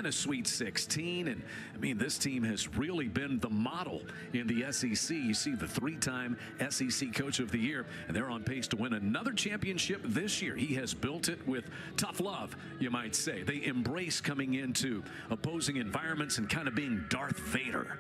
and a Sweet 16. And, I mean, this team has really been the model in the SEC. You see the 3-time SEC Coach of the Year, and they're on pace to win another championship this year. He has built it with tough love, you might say. They embrace coming into opposing environments and kind of being Darth Vader.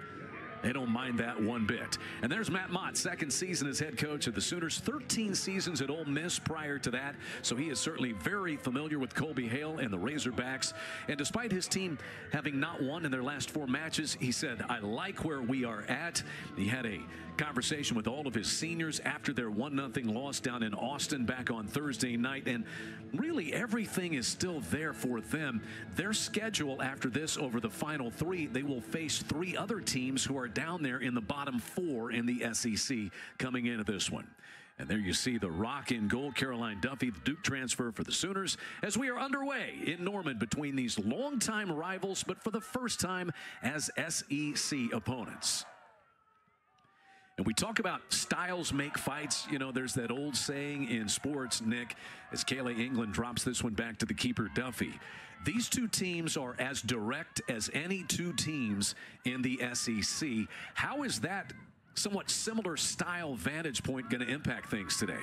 They don't mind that one bit. And there's Matt Mott, second season as head coach of the Sooners, 13 seasons at Ole Miss prior to that. So he is certainly very familiar with Colby Hale and the Razorbacks. And despite his team having not won in their last 4 matches, he said, I like where we are at. He had a conversation with all of his seniors after their 1-0 loss down in Austin back on Thursday night. And really everything is still there for them. Their schedule after this over the final 3, they will face 3 other teams who are down there in the bottom 4 in the SEC coming into this one. And there you see the Rock in goal, Caroline Duffy, the Duke transfer for the Sooners, as we are underway in Norman between these longtime rivals, but for the first time as SEC opponents. And we talk about styles make fights. You know, there's that old saying in sports, Nick, as Kayla England drops this one back to the keeper, Duffy. These 2 teams are as direct as any 2 teams in the SEC. How is that somewhat similar style vantage point going to impact things today?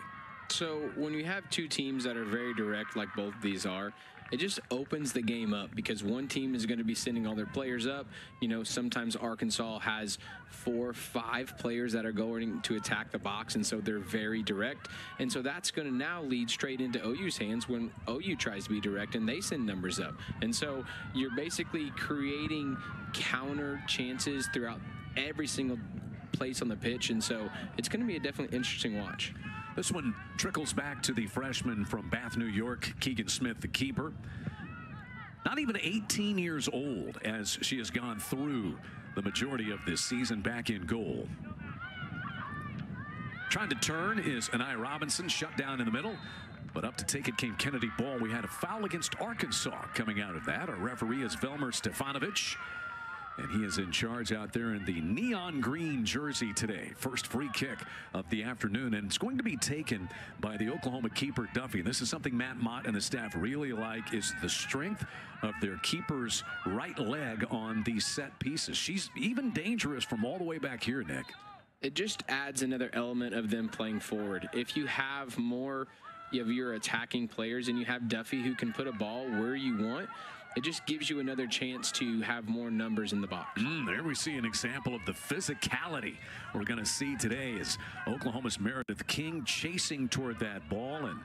So when you have 2 teams that are very direct, like both these are, it just opens the game up because one team is going to be sending all their players up. You know, sometimes Arkansas has 4 or 5 players that are going to attack the box, and so they're very direct. And so that's going to now lead straight into OU's hands when OU tries to be direct and they send numbers up. And so you're basically creating counter chances throughout every single place on the pitch, and so it's going to be a definitely interesting watch. This one trickles back to the freshman from Bath, New York, Keegan Smith, the keeper. Not even 18 years old as she has gone through the majority of this season back in goal. Trying to turn is Anaya Robinson, shut down in the middle. But up to take it came Kennedy Ball. We had a foul against Arkansas coming out of that. Our referee is Velmer Stefanovic. And he is in charge out there in the neon green jersey today. First free kick of the afternoon, and it's going to be taken by the Oklahoma keeper, Duffy. This is something Matt Mott and the staff really like, is the strength of their keeper's right leg on these set pieces. She's even dangerous from all the way back here, Nick. It just adds another element of them playing forward. If you have more of your attacking players and you have Duffy who can put a ball where you want, it just gives you another chance to have more numbers in the box. There we see an example of the physicality we're going to see today as Oklahoma's Meredith King chasing toward that ball, and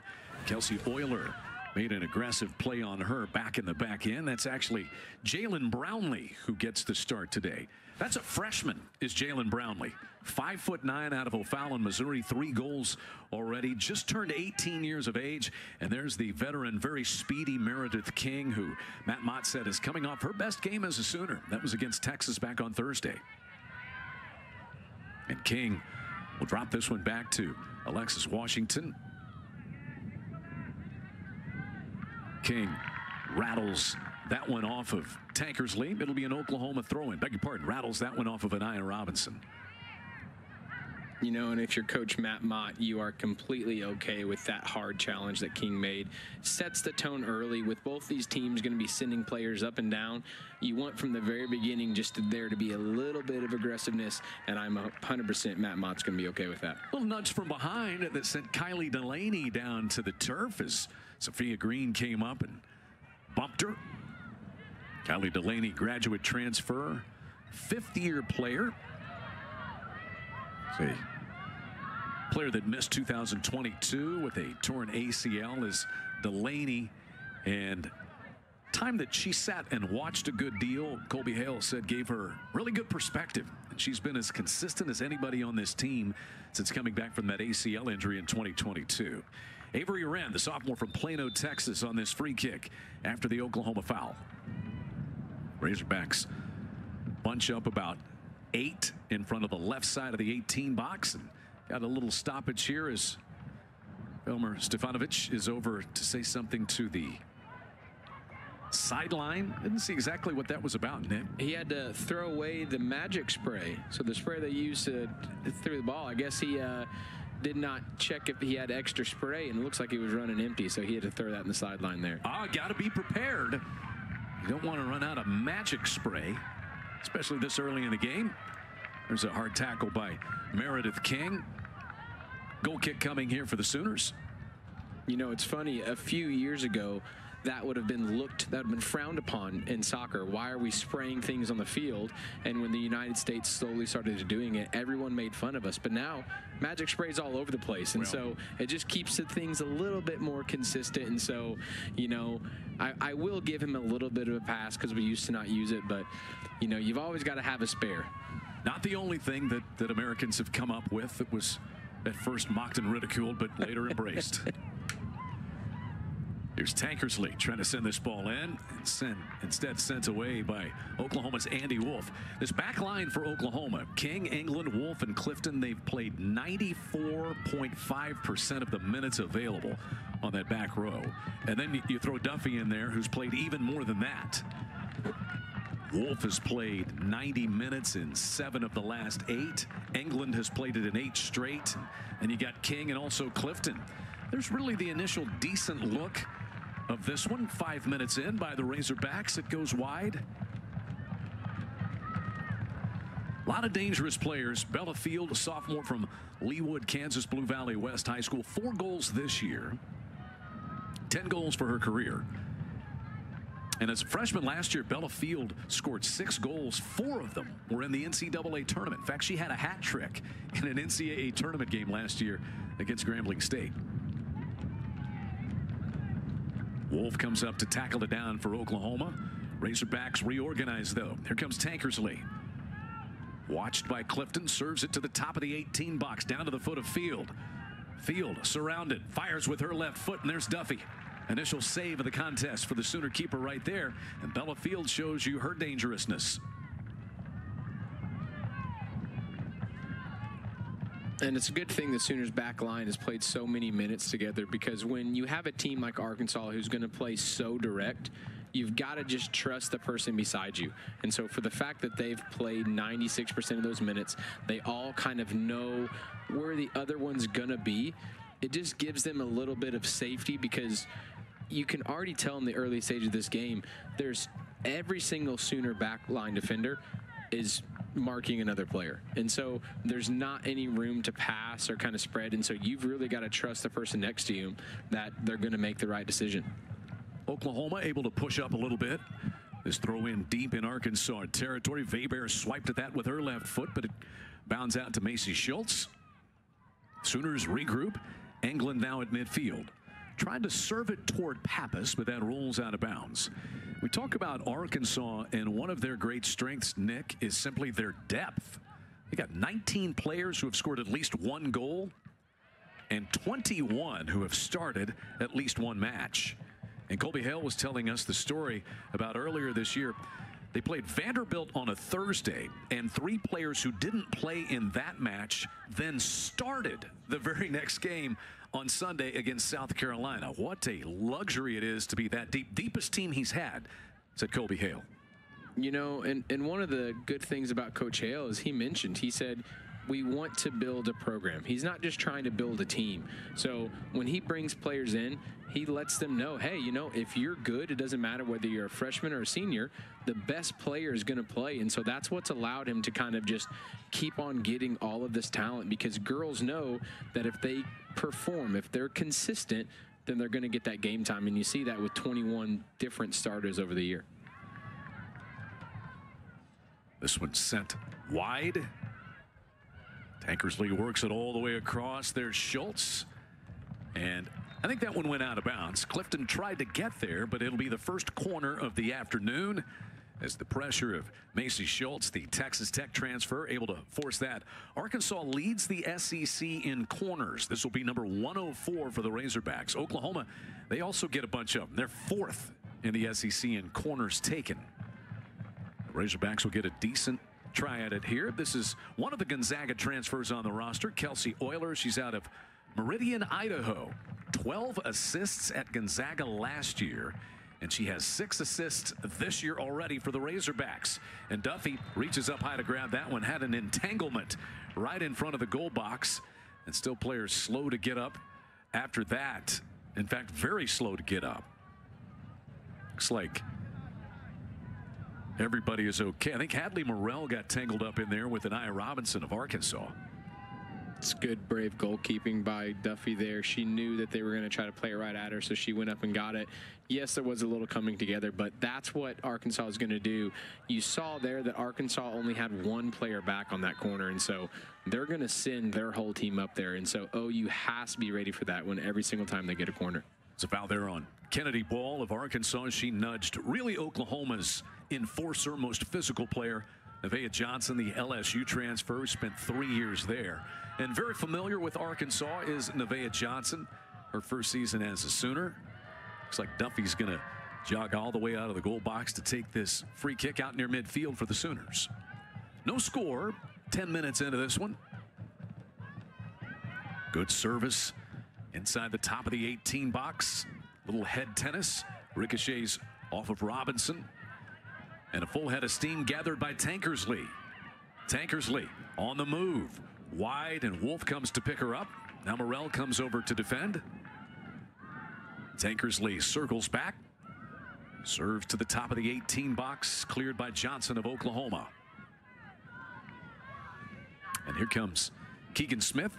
Kelsey Euler made an aggressive play on her back in the back end. That's actually Jalen Brownlee who gets the start today. That's a freshman, is Jalen Brownlee. 5'9" out of O'Fallon, Missouri, 3 goals already, just turned 18 years of age. And there's the veteran, very speedy Meredith King, who Matt Mott said is coming off her best game as a Sooner. That was against Texas back on Thursday. And King will drop this one back to Alexis Washington. King rattles that one off of Tankersley. It'll be an Oklahoma throw-in. Beg your pardon, rattles that one off of Anaya Robinson. You know, and if you're Coach Matt Mott, you are completely okay with that hard challenge that King made. Sets the tone early with both these teams going to be sending players up and down. You want from the very beginning just there to be a little bit of aggressiveness, and I'm 100% Matt Mott's going to be okay with that. A little nudge from behind that sent Kylie Delaney down to the turf as Sophia Green came up and bumped her. Kylie Delaney, graduate transfer, 5th-year player. A player that missed 2022 with a torn ACL is Delaney, and time that she sat and watched a good deal, Colby Hale said gave her really good perspective. And she's been as consistent as anybody on this team since coming back from that ACL injury in 2022. Avery Wren, the sophomore from Plano, Texas, on this free kick after the Oklahoma foul. Razorbacks bunch up about 8 in front of the left side of the 18 box, and got a little stoppage here as Velmer Stefanovic is over to say something to the sideline. Didn't see exactly what that was about, Nick. He had to throw away the magic spray. So the spray they used to throw the ball, I guess he did not check if he had extra spray, and it looks like he was running empty, so he had to throw that in the sideline there. Got to be prepared. You don't want to run out of magic spray, especially this early in the game. There's a hard tackle by Meredith King. Goal kick coming here for the Sooners. You know, it's funny, a few years ago, that would have been frowned upon in soccer. Why are we spraying things on the field? And when the United States slowly started doing it, everyone made fun of us. But now, magic sprays all over the place. And so it just keeps the things a little bit more consistent. And so, you know, I will give him a little bit of a pass because we used to not use it. But, you know, you've always got to have a spare. Not the only thing that Americans have come up with that was at first mocked and ridiculed, but later embraced. Here's Tankersley trying to send this ball in. Instead sent away by Oklahoma's Andy Wolf. This back line for Oklahoma, King, England, Wolf, and Clifton, they've played 94.5% of the minutes available on that back row. And then you throw Duffy in there, who's played even more than that. Wolf has played 90 minutes in 7 of the last 8. England has played it in 8 straight. And you got King and also Clifton. There's really the initial decent look of this one. 5 minutes in by the Razorbacks. It goes wide. A lot of dangerous players. Bella Field, a sophomore from Leawood, Kansas Blue Valley West High School. 4 goals this year. 10 goals for her career. And as a freshman last year, Bella Field scored 6 goals. 4 of them were in the NCAA tournament. In fact, she had a hat trick in an NCAA tournament game last year against Grambling State. Wolf comes up to tackle it down for Oklahoma. Razorbacks reorganize, though. Here comes Tankersley. Watched by Clifton, serves it to the top of the 18 box, down to the foot of Field. Field surrounded, fires with her left foot, and there's Duffy. Initial save of the contest for the Sooner keeper right there. And Bella Field shows you her dangerousness. And it's a good thing the Sooners back line has played so many minutes together, because when you have a team like Arkansas who's going to play so direct, you've got to just trust the person beside you. And so for the fact that they've played 96% of those minutes, they all kind of know where the other one's going to be. It just gives them a little bit of safety, because you can already tell in the early stage of this game, there's every single Sooner backline defender is marking another player. And so there's not any room to pass or kind of spread. And so you've really got to trust the person next to you that they're going to make the right decision. Oklahoma able to push up a little bit. This throw in deep in Arkansas territory. Weber swiped at that with her left foot, but it bounds out to Macy Schultz. Sooners regroup. England now at midfield. Tried to serve it toward Pappas, but that rolls out of bounds. We talk about Arkansas, and one of their great strengths, Nick, is simply their depth. They got 19 players who have scored at least 1 goal and 21 who have started at least 1 match. And Colby Hale was telling us the story about earlier this year. They played Vanderbilt on a Thursday, and 3 players who didn't play in that match then started the very next game on Sunday against South Carolina. What a luxury it is to be that deep. Deepest team he's had, said Colby Hale. You know, and one of the good things about Coach Hale is he said, we want to build a program. He's not just trying to build a team. So when he brings players in, he lets them know, hey, you know, if you're good, it doesn't matter whether you're a freshman or a senior, the best player is going to play. And so that's what's allowed him to kind of just keep on getting all of this talent, because girls know that if they perform, if they're consistent, then they're going to get that game time. And you see that with 21 different starters over the year. This one's sent wide. Tankersley works it all the way across. There's Schultz. And I think that one went out of bounds. Clifton tried to get there, but it'll be the first corner of the afternoon, as the pressure of Macy Schultz, the Texas Tech transfer, able to force that. Arkansas leads the SEC in corners. This will be number 104 for the Razorbacks. Oklahoma, they also get a bunch of them. They're 4th in the SEC in corners taken. The Razorbacks will get a decent try at it here. This is one of the Gonzaga transfers on the roster, Kelsey Euler. She's out of Meridian, Idaho. 12 assists at Gonzaga last year, and she has 6 assists this year already for the Razorbacks. And Duffy reaches up high to grab that one, had an entanglement right in front of the goal box, and still players slow to get up after that. In fact, very slow to get up. Looks like everybody is okay. I think Hadley Morrell got tangled up in there with Anaya Robinson of Arkansas. It's good, brave goalkeeping by Duffy there. She knew that they were going to try to play it right at her, so she went up and got it. Yes, there was a little coming together, but that's what Arkansas is going to do. You saw there that Arkansas only had one player back on that corner, and so they're going to send their whole team up there. And so OU has to be ready for that one every single time they get a corner. It's a foul there on Kennedy Ball of Arkansas. She nudged really Oklahoma's enforcer, most physical player, Nevaeh Johnson, the LSU transfer, spent 3 years there. And very familiar with Arkansas is Nevaeh Johnson, her first season as a Sooner. Looks like Duffy's going to jog all the way out of the goal box to take this free kick out near midfield for the Sooners. No score, 10 minutes into this one. Good service inside the top of the 18 box. Little head tennis. Ricochets off of Robinson. And a full head of steam gathered by Tankersley. Tankersley on the move. Wide, and Wolf comes to pick her up. Now Morrell comes over to defend. Tankersley circles back. Serves to the top of the 18 box. Cleared by Johnson of Oklahoma. And here comes Keegan Smith.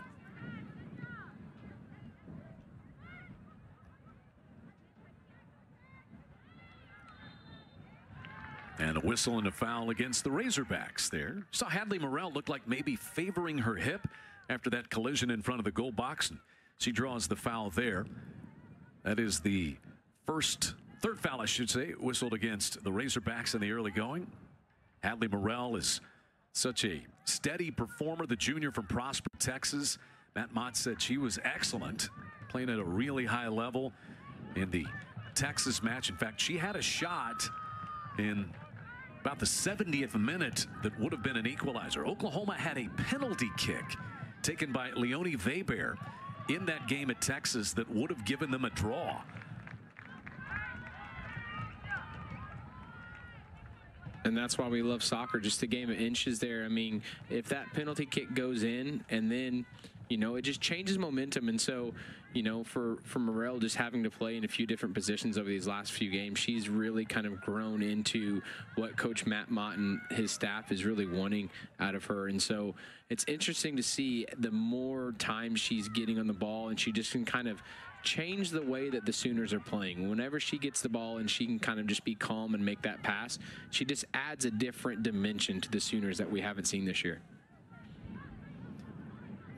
And a whistle and a foul against the Razorbacks there. Saw Hadley Morrell look like maybe favoring her hip after that collision in front of the goal box. And she draws the foul there. That is the third foul, I should say, whistled against the Razorbacks in the early going. Hadley Morrell is such a steady performer, the junior from Prosper, Texas. Matt Mott said she was excellent, playing at a really high level in the Texas match. In fact, she had a shot in about the 70th minute that would have been an equalizer. Oklahoma had a penalty kick taken by Leonie Weber in that game at Texas that would have given them a draw. And that's why we love soccer, just a game of inches there. I mean, if that penalty kick goes in and then, you know, it just changes momentum. And so, you know, for Morrell just having to play in a few different positions over these last few games, she's really kind of grown into what Coach Matt Mott and his staff is really wanting out of her. And so it's interesting to see the more time she's getting on the ball, and she just can kind of change the way that the Sooners are playing. Whenever she gets the ball and she can kind of just be calm and make that pass, she just adds a different dimension to the Sooners that we haven't seen this year.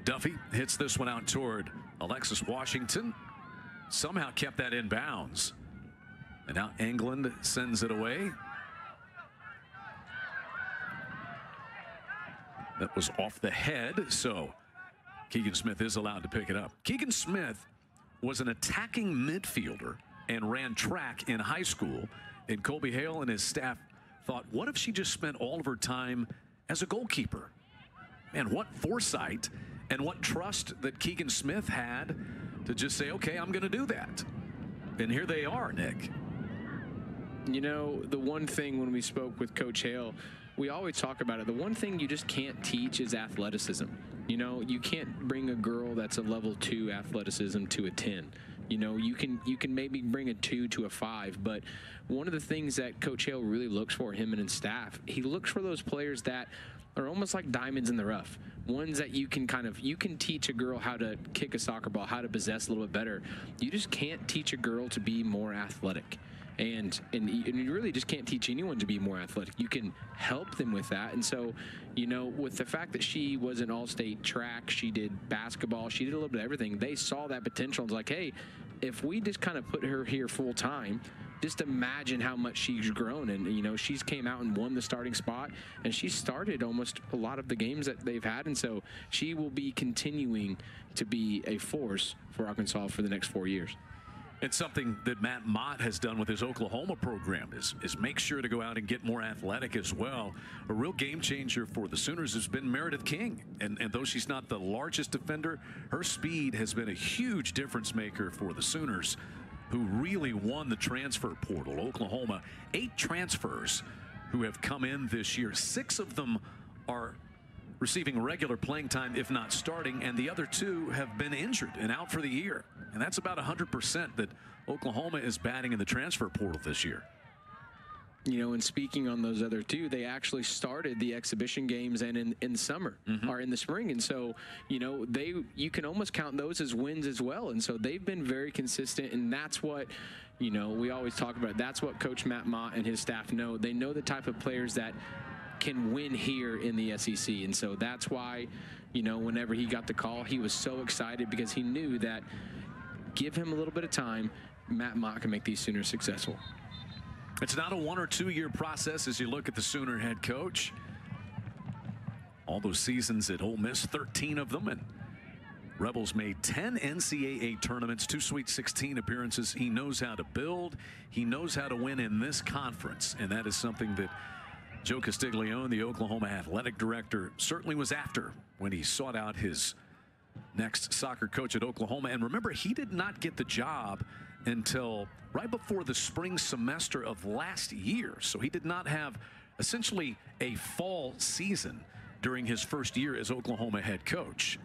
Duffy hits this one out toward Alexis Washington. Somehow kept that in bounds. And now England sends it away. That was off the head, so Keegan Smith is allowed to pick it up. Keegan Smith was an attacking midfielder and ran track in high school. And Colby Hale and his staff thought, what if she just spent all of her time as a goalkeeper? Man, what foresight and what trust that Keegan Smith had to just say, okay, I'm going to do that. And here they are, Nick. You know, the one thing when we spoke with Coach Hale, we always talk about it. The one thing you just can't teach is athleticism. You know, you can't bring a girl that's a level 2 athleticism to a 10. You know, you can maybe bring a 2 to a 5, but one of the things that Coach Hale really looks for, him and his staff, he looks for those players that are almost like diamonds in the rough. Ones that you can teach a girl how to kick a soccer ball, how to possess a little bit better. You just can't teach a girl to be more athletic. And you really just can't teach anyone to be more athletic. You can help them with that. And so, you know, with the fact that she was an all-state track, she did basketball, she did a little bit of everything, they saw that potential and was like, hey, if we just kind of put her here full time, just imagine how much she's grown. And, you know, she's came out and won the starting spot, and she started almost a lot of the games that they've had. And so she will be continuing to be a force for Arkansas for the next 4 years. It's something that Matt Mott has done with his Oklahoma program is make sure to go out and get more athletic as well. A real game changer for the Sooners has been Meredith King. And though she's not the largest defender, her speed has been a huge difference maker for the Sooners, who really won the transfer portal. Oklahoma, 8 transfers who have come in this year. 6 of them are receiving regular playing time, if not starting, and the other 2 have been injured and out for the year. And that's about 100% that Oklahoma is batting in the transfer portal this year. You know, and speaking on those other two, they actually started the exhibition games and in the summer or in the spring. And so, you know, you can almost count those as wins as well. And so they've been very consistent, and that's what, you know, we always talk about. That's what Coach Matt Mott and his staff know. They know the type of players that can win here in the SEC. And so that's why, you know, whenever he got the call, he was so excited because he knew that give him a little bit of time, Matt Mott can make these Sooners successful. It's not a 1 or 2 year process as you look at the Sooner head coach. All those seasons at Ole Miss, 13 of them, and Rebels made 10 NCAA tournaments, 2 Sweet 16 appearances. He knows how to build. He knows how to win in this conference, and that is something that Joe Castiglione, the Oklahoma athletic director, certainly was after when he sought out his next soccer coach at Oklahoma. And remember, he did not get the job until right before the spring semester of last year. So he did not have essentially a fall season during his first year as Oklahoma head coach.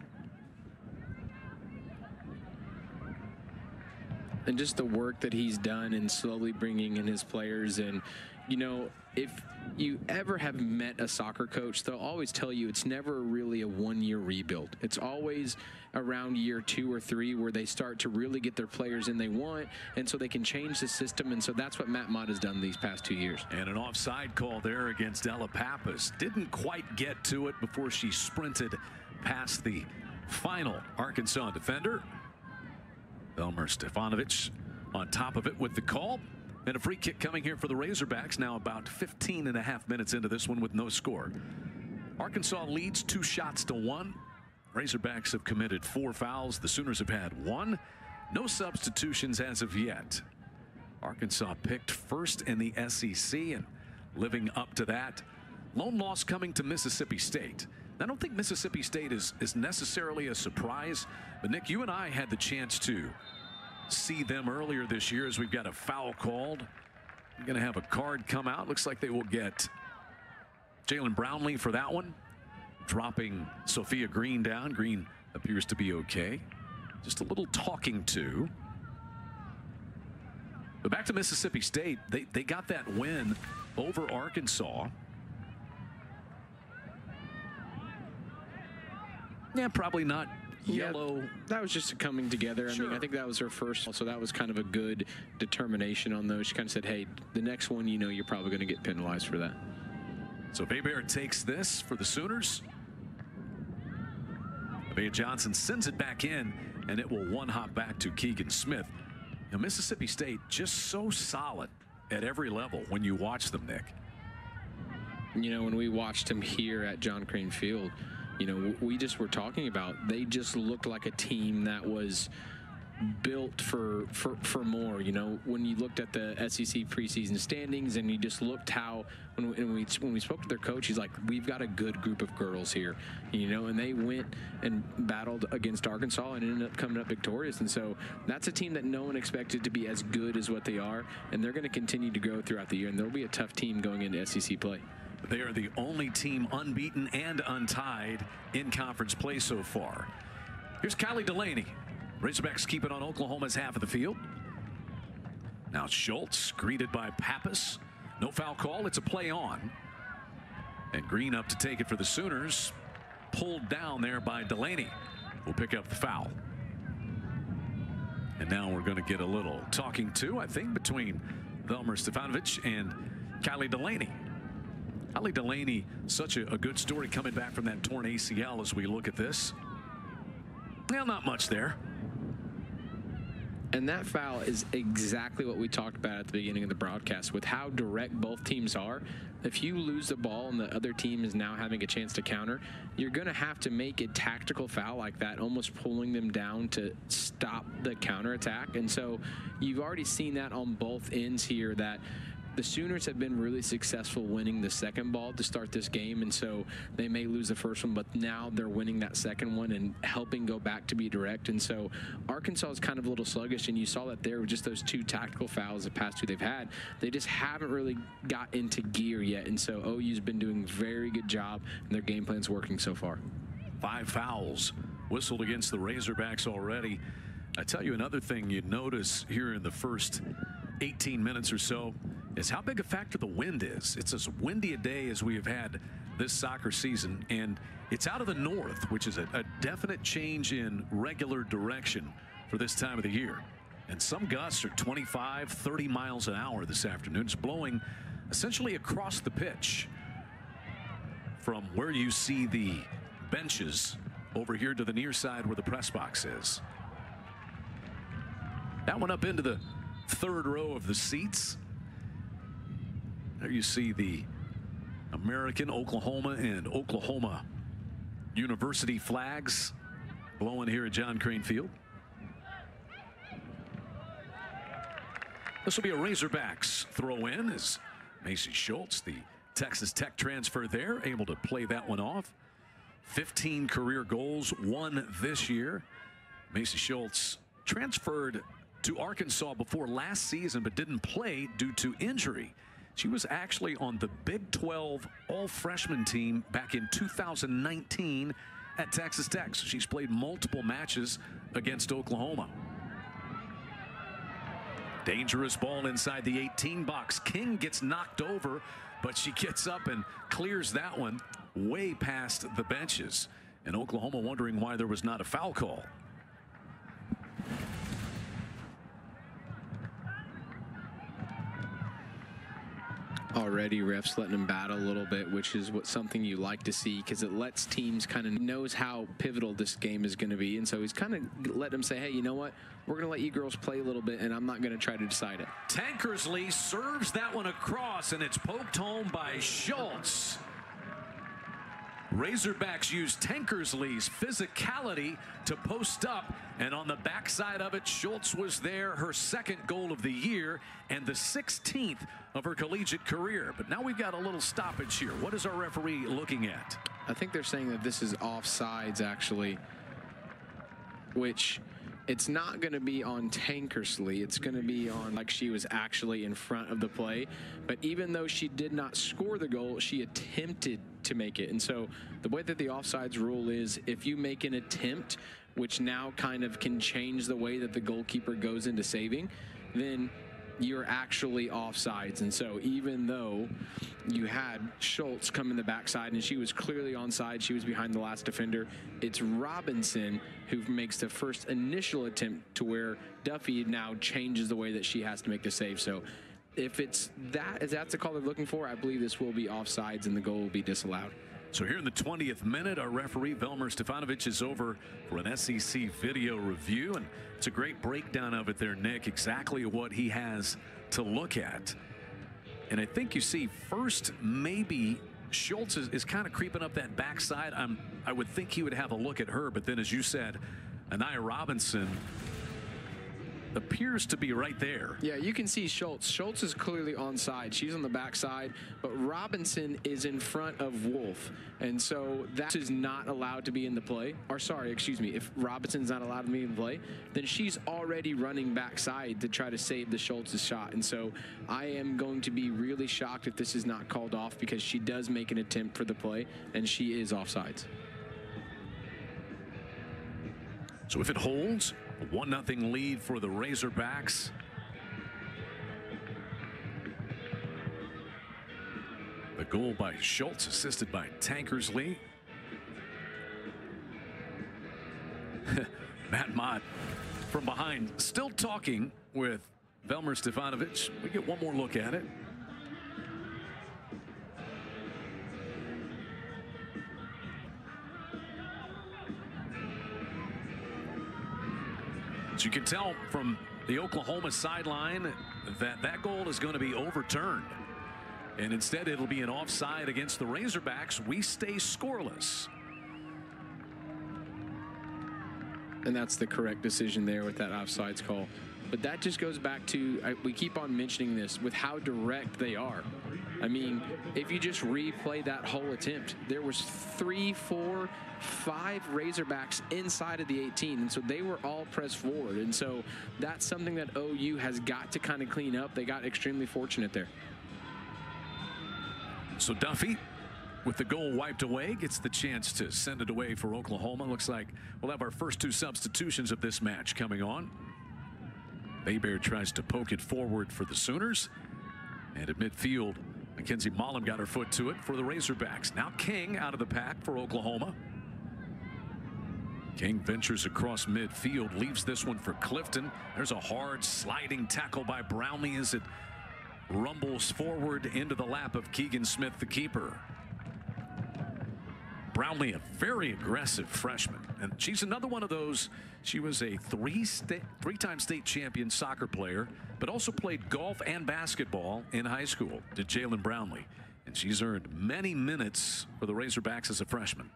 And just the work that he's done and slowly bringing in his players. And, you know, if you ever have met a soccer coach, they'll always tell you it's never really a 1 year rebuild. It's always around year 2 or 3 where they start to really get their players in they want, and so they can change the system. And so that's what Matt Mott has done these past 2 years. And an offside call there against Ella Pappas. Didn't quite get to it before she sprinted past the final Arkansas defender. Velmer Stefanovic on top of it with the call. And a free kick coming here for the Razorbacks. Now about 15.5 minutes into this one with no score. Arkansas leads 2 shots to 1. Razorbacks have committed 4 fouls. The Sooners have had 1. No substitutions as of yet. Arkansas picked first in the SEC and living up to that. Lone loss coming to Mississippi State. I don't think Mississippi State is necessarily a surprise, but Nick, you and I had the chance to see them earlier this year as we've got a foul called. We're going to have a card come out. Looks like they will get Jalen Brownlee for that one, dropping Sophia Green down. Green appears to be okay. Just a little talking to. But back to Mississippi State, they got that win over Arkansas. Yeah, probably not yellow. Yeah, that was just a coming together. Sure. I mean, I think that was her first, so that was kind of a good determination on those. She kind of said, hey, the next one, you know, you're probably going to get penalized for that. So Bear takes this for the Sooners. Nevaeh Johnson sends it back in, and it will one hop back to Keegan Smith. Now, Mississippi State just so solid at every level when you watch them, Nick. You know, when we watched him here at John Crane Field, you know, we just were talking about, they just looked like a team that was built for more. You know, when you looked at the SEC preseason standings and you just looked how, when we spoke to their coach, he's like, we've got a good group of girls here, you know, and they went and battled against Arkansas and ended up coming up victorious. And so that's a team that no one expected to be as good as what they are, and they're going to continue to grow throughout the year, and they'll be a tough team going into SEC play. They are the only team unbeaten and untied in conference play so far. Here's Kylie Delaney. Razorbacks keep it on Oklahoma's half of the field. Now Schultz greeted by Pappas. No foul call. It's a play on. And Green up to take it for the Sooners. Pulled down there by Delaney. Will pick up the foul. And now we're going to get a little talking to, I think, between Velmer Stefanovic and Kylie Delaney. Kylie Delaney, such a good story coming back from that torn ACL as we look at this. Well, not much there. And that foul is exactly what we talked about at the beginning of the broadcast with how direct both teams are. If you lose the ball and the other team is now having a chance to counter, you're going to have to make a tactical foul like that, almost pulling them down to stop the counterattack. And so you've already seen that on both ends here, that the Sooners have been really successful winning the second ball to start this game, and so they may lose the first one, but now they're winning that second one and helping go back to be direct. And so Arkansas is kind of a little sluggish, and you saw that there with just those 2 tactical fouls the past 2 they've had. They just haven't really got into gear yet, and so OU's been doing a very good job, and their game plan's working so far. 5 fouls whistled against the Razorbacks already. I tell you another thing you notice here in the first 18 minutes or so, is how big a factor the wind is. It's as windy a day as we have had this soccer season, and it's out of the north, which is a definite change in regular direction for this time of the year. And some gusts are 25, 30 miles an hour this afternoon. It's blowing essentially across the pitch from where you see the benches over here to the near side where the press box is. That one up into the third row of the seats. There you see the American, Oklahoma, and Oklahoma University flags blowing here at John Crane Field. This will be a Razorbacks throw in as Macy Schultz, the Texas Tech transfer there, able to play that one off. 15 career goals, 1 this year. Macy Schultz transferred to Arkansas before last season but didn't play due to injury. She was actually on the Big 12 all-freshman team back in 2019 at Texas Tech. So she's played multiple matches against Oklahoma. Dangerous ball inside the 18 box. King gets knocked over, but she gets up and clears that one way past the benches. And Oklahoma wondering why there was not a foul call. Already refs letting them battle a little bit, which is something you like to see, because it lets teams kind of knows how pivotal this game is going to be. And so he's kind of let them say, hey, you know what? We're going to let you girls play a little bit, and I'm not going to try to decide it. Tankersley serves that one across, and it's poked home by Schultz. Razorbacks use Tankersley's physicality to post up, and on the backside of it, Schultz was there, her second goal of the year and the 16th of her collegiate career. But now we've got a little stoppage here. What is our referee looking at? I think they're saying that this is offsides, actually, which it's not going to be on Tankersley. It's going to be on like she was actually in front of the play. But even though she did not score the goal, she attempted to make it. And so the way that the offsides rule is, if you make an attempt, which now kind of can change the way that the goalkeeper goes into saving, then you're actually offsides. And so even though you had Schultz come in the backside and she was clearly onside, she was behind the last defender, it's Robinson who makes the first initial attempt to where Duffy now changes the way that she has to make the save. So if it's that, if that's the call they're looking for, I believe this will be offsides and the goal will be disallowed. So here in the 20th minute, our referee, Velmer Stefanovic, is over for an SEC video review. And it's a great breakdown of it there, Nick, exactly what he has to look at. And I think you see first, maybe Schultz is kind of creeping up that backside. I would think he would have a look at her. But then, as you said, Anaya Robinson appears to be right there. Yeah, you can see Schultz. Schultz is clearly onside. She's on the backside, but Robinson is in front of Wolf. And so that is not allowed to be in the play. Or sorry, excuse me, if Robinson's not allowed to be in the play, then she's already running backside to try to save the Schultz's shot. And so I am going to be really shocked if this is not called off, because she does make an attempt for the play and she is offsides. So if it holds, a 1-0 lead for the Razorbacks. The goal by Schultz, assisted by Tankersley. Matt Mott from behind, still talking with Velmer Stefanovic. We get one more look at it. So you can tell from the Oklahoma sideline that that goal is going to be overturned. And instead, it'll be an offside against the Razorbacks. We stay scoreless. And that's the correct decision there with that offsides call. But that just goes back to, we keep on mentioning this, with how direct they are. I mean, if you just replay that whole attempt, there was 3, 4, 5 Razorbacks inside of the 18, and so they were all pressed forward. And so that's something that OU has got to kind of clean up. They got extremely fortunate there. So Duffy, with the goal wiped away, gets the chance to send it away for Oklahoma. Looks like we'll have our first 2 substitutions of this match coming on. Baybear tries to poke it forward for the Sooners. And at midfield, Mackenzie Mallum got her foot to it for the Razorbacks. Now King out of the pack for Oklahoma. King ventures across midfield, leaves this one for Clifton. There's a hard sliding tackle by Brownlee as it rumbles forward into the lap of Keegan Smith, the keeper. Brownlee, a very aggressive freshman, and she's another one of those. She was a three-time state champion soccer player, but also played golf and basketball in high school, did Jalen Brownlee. And she's earned many minutes for the Razorbacks as a freshman.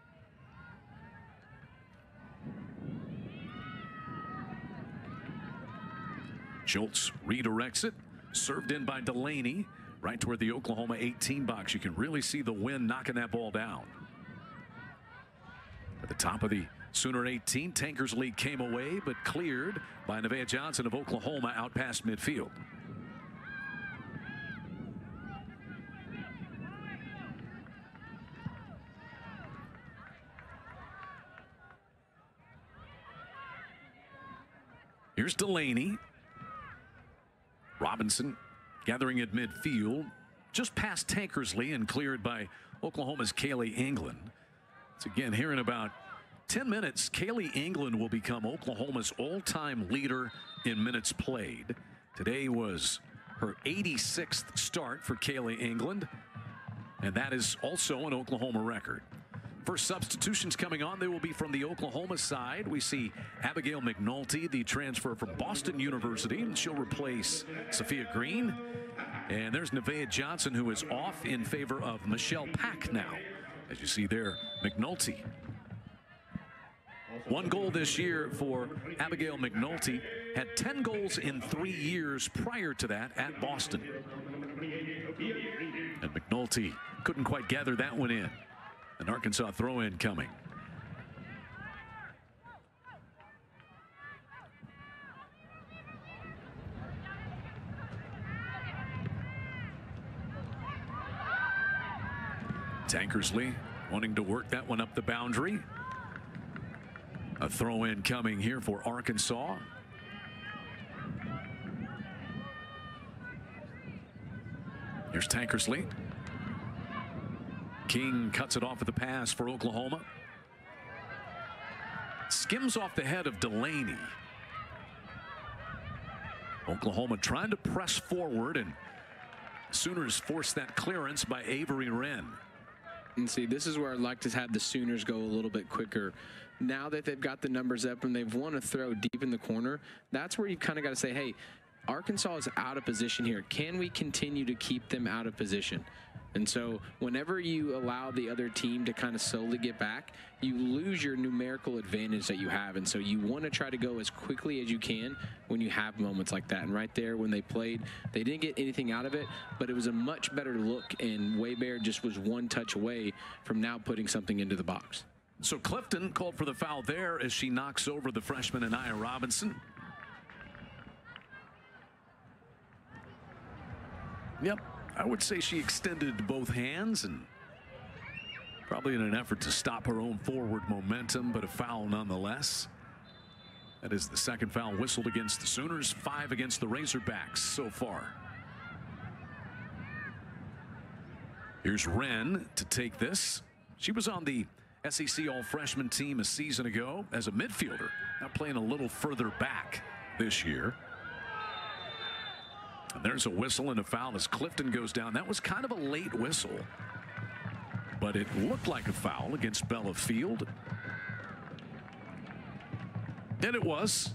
Schultz redirects it, served in by Delaney, right toward the Oklahoma 18 box. You can really see the wind knocking that ball down. At the top of the Sooner 18, Tankersley came away, but cleared by Nevaeh Johnson of Oklahoma out past midfield. Here's Delaney. Robinson gathering at midfield, just past Tankersley and cleared by Oklahoma's Kaylee England. So again, here in about 10 minutes, Kaylee England will become Oklahoma's all-time leader in minutes played. Today was her 86th start for Kaylee England, and that is also an Oklahoma record. First substitutions coming on, they will be from the Oklahoma side. We see Abigail McNulty, the transfer from Boston University, and she'll replace Sophia Green. And there's Nevaeh Johnson, who is off in favor of Michelle Pack now. As you see there, McNulty. One goal this year for Abigail McNulty. Had 10 goals in 3 years prior to that at Boston. And McNulty couldn't quite gather that one in. An Arkansas throw-in coming. Tankersley wanting to work that one up the boundary. A throw-in coming here for Arkansas. Here's Tankersley. King cuts it off at the pass for Oklahoma. Skims off the head of Delaney. Oklahoma trying to press forward, and Sooners force that clearance by Avery Wren. And see, this is where I'd like to have the Sooners go a little bit quicker. Now that they've got the numbers up and they've won a throw deep in the corner, that's where you've kind of got to say, hey, Arkansas is out of position here. Can we continue to keep them out of position? And so whenever you allow the other team to kind of slowly get back, you lose your numerical advantage that you have. And so you want to try to go as quickly as you can when you have moments like that. And right there, when they played, they didn't get anything out of it, but it was a much better look. And Waybear just was one touch away from now putting something into the box. So Clifton called for the foul there as she knocks over the freshman Anaya Robinson. Yep. I would say she extended both hands, and probably in an effort to stop her own forward momentum, but a foul nonetheless. That is the second foul whistled against the Sooners, 5 against the Razorbacks so far. Here's Wren to take this. She was on the SEC All-Freshman team a season ago as a midfielder, now playing a little further back this year. And there's a whistle and a foul as Clifton goes down. That was kind of a late whistle, but it looked like a foul against Bella Field. And it was.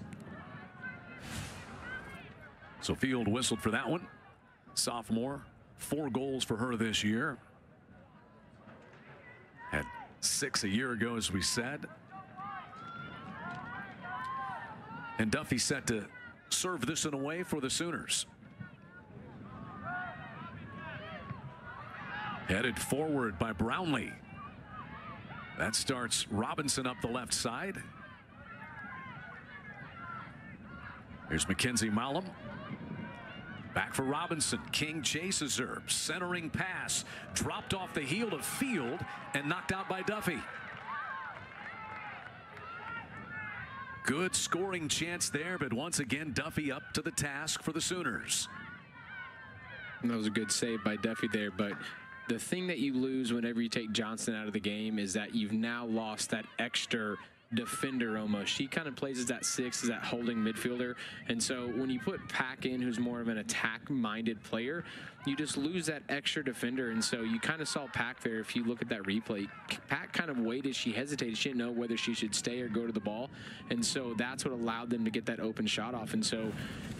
So Field whistled for that one. Sophomore, 4 goals for her this year. Had 6 a year ago, as we said. And Duffy set to serve this in a way for the Sooners. Headed forward by Brownlee. That starts Robinson up the left side. Here's Mackenzie Mallum. Back for Robinson. King chases her. Centering pass. Dropped off the heel of Field and knocked out by Duffy. Good scoring chance there, but once again Duffy up to the task for the Sooners. That was a good save by Duffy there, but the thing that you lose whenever you take Johnson out of the game is that you've now lost that extra defender almost. She kind of plays as that 6, as that holding midfielder. And so when you put Pack in, who's more of an attack-minded player, you just lose that extra defender. And so you kind of saw Pack there. If you look at that replay, Pack kind of waited. She hesitated. She didn't know whether she should stay or go to the ball. And so that's what allowed them to get that open shot off. And so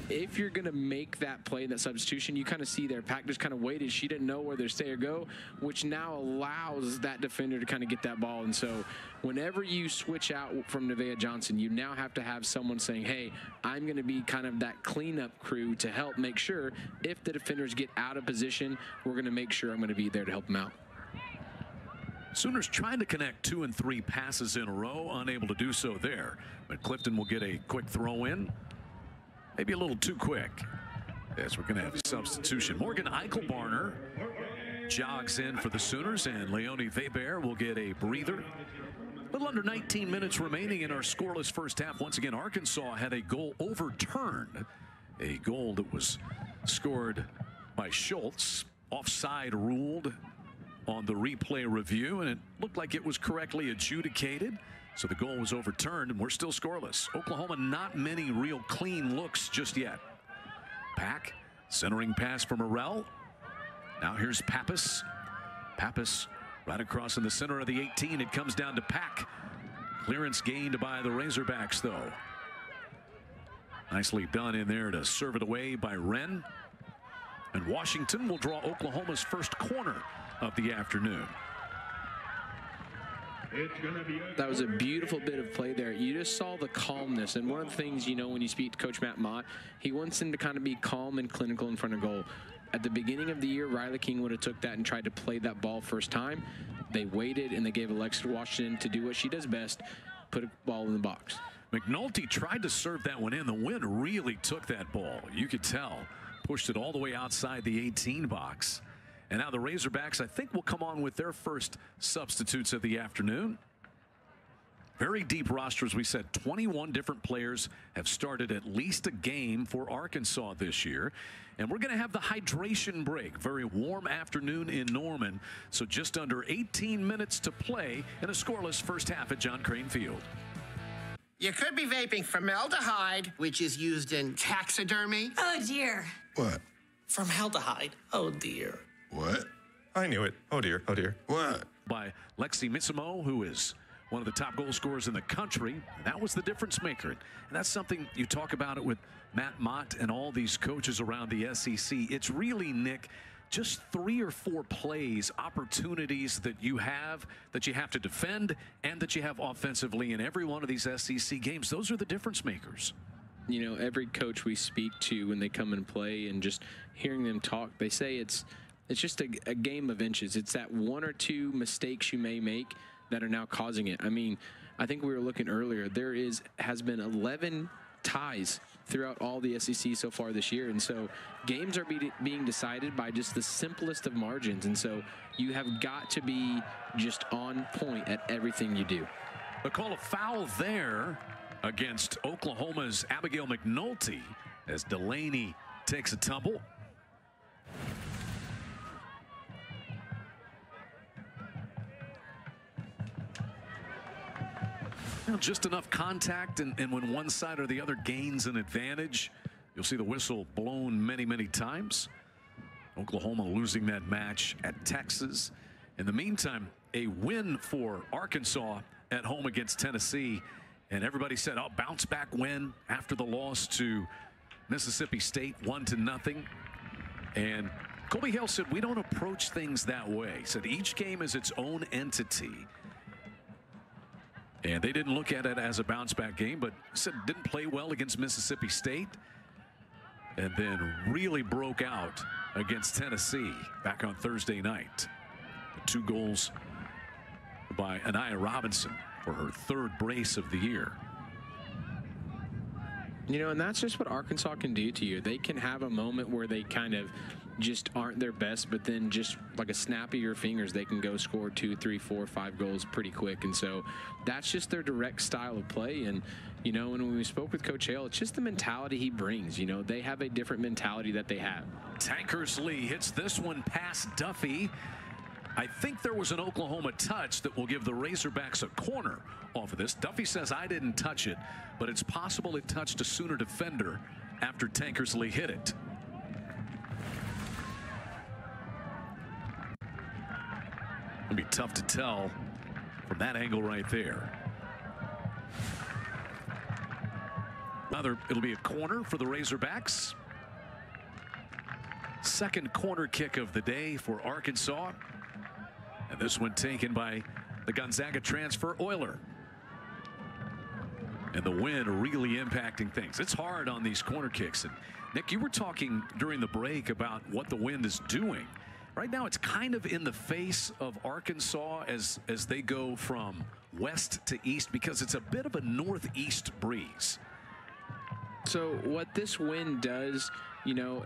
if you're going to make that play, that substitution, you kind of see there, Pack just kind of waited. She didn't know whether to stay or go, which now allows that defender to kind of get that ball. And so whenever you switch out from Nevaeh Johnson, you now have to have someone saying, hey, I'm going to be kind of that cleanup crew to help make sure if the defenders get out of position, we're going to make sure I'm going to be there to help them out. Sooners trying to connect 2 and 3 passes in a row, unable to do so there. But Clifton will get a quick throw in. Maybe a little too quick, as we're going to have a substitution. Morgan Eichelbarner jogs in for the Sooners, and Leonie Weber will get a breather. A little under 19 minutes remaining in our scoreless first half. Once again, Arkansas had a goal overturned. A goal that was scored by Schultz. Offside ruled on the replay review, and it looked like it was correctly adjudicated. So the goal was overturned, and we're still scoreless. Oklahoma, not many real clean looks just yet. Pack, centering pass for Morrell. Now here's Pappas. Pappas right across in the center of the 18. It comes down to Pack. Clearance gained by the Razorbacks, though. Nicely done in there to serve it away by Wren. And Washington will draw Oklahoma's first corner of the afternoon. That was a beautiful bit of play there. You just saw the calmness. And one of the things, you know, when you speak to Coach Matt Mott, he wants them to kind of be calm and clinical in front of goal. At the beginning of the year, Riley King would have took that and tried to play that ball first time. They waited, and they gave Alexa Washington to do what she does best, put a ball in the box. McNulty tried to serve that one in. The wind really took that ball. You could tell. Pushed it all the way outside the 18 box. And now the Razorbacks, I think, will come on with their first substitutes of the afternoon. Very deep roster, as we said. 21 different players have started at least a game for Arkansas this year. And we're going to have the hydration break. Very warm afternoon in Norman. So just under 18 minutes to play in a scoreless first half at John Crane Field. You could be vaping formaldehyde, which is used in taxidermy. Oh, dear. What? Formaldehyde. Oh, dear. What? I knew it. Oh, dear. Oh, dear. What? By Lexi Missimo, who is one of the top goal scorers in the country. That was the difference maker. And that's something you talk about it with Matt Mott and all these coaches around the SEC. It's really, Nick, just 3 or 4 plays, opportunities that you have to defend and that you have offensively in every one of these SEC games. Those are the difference makers. You know, every coach we speak to when they come and play and just hearing them talk, they say it's just a game of inches. It's that 1 or 2 mistakes you may make that are now causing it. I mean, I think we were looking earlier. There has been 11 ties throughout all the SEC so far this year. And so games are being decided by just the simplest of margins. And so you have got to be just on point at everything you do. A call of foul there against Oklahoma's Abigail McNulty as Delaney takes a tumble. Just enough contact, and when one side or the other gains an advantage, you'll see the whistle blown many, many times. Oklahoma losing that match at Texas. In the meantime, a win for Arkansas at home against Tennessee. And everybody said, oh, bounce back win after the loss to Mississippi State, 1-0. And Colby Hale said, we don't approach things that way. He said each game is its own entity. And they didn't look at it as a bounce-back game, but said didn't play well against Mississippi State. And then really broke out against Tennessee back on Thursday night. 2 goals by Anaya Robinson for her 3rd brace of the year. You know, and that's just what Arkansas can do to you. They can have a moment where they kind of just aren't their best, but then just like a snap of your fingers, they can go score 2, 3, 4, 5 goals pretty quick. And so that's just their direct style of play. And, you know, and when we spoke with Coach Hale, it's just the mentality he brings. You know, they have a different mentality that they have. Tankersley hits this one past Duffy. I think there was an Oklahoma touch that will give the Razorbacks a corner off of this. Duffy says, I didn't touch it, but it's possible it touched a Sooner defender after Tankersley hit it. It'll be tough to tell from that angle right there. It'll be a corner for the Razorbacks. Second corner kick of the day for Arkansas. And this one taken by the Gonzaga transfer Euler. And the wind really impacting things. It's hard on these corner kicks. And Nick, you were talking during the break about what the wind is doing. Right now it's kind of in the face of Arkansas as they go from west to east, because it's a bit of a northeast breeze. So what this wind does, you know,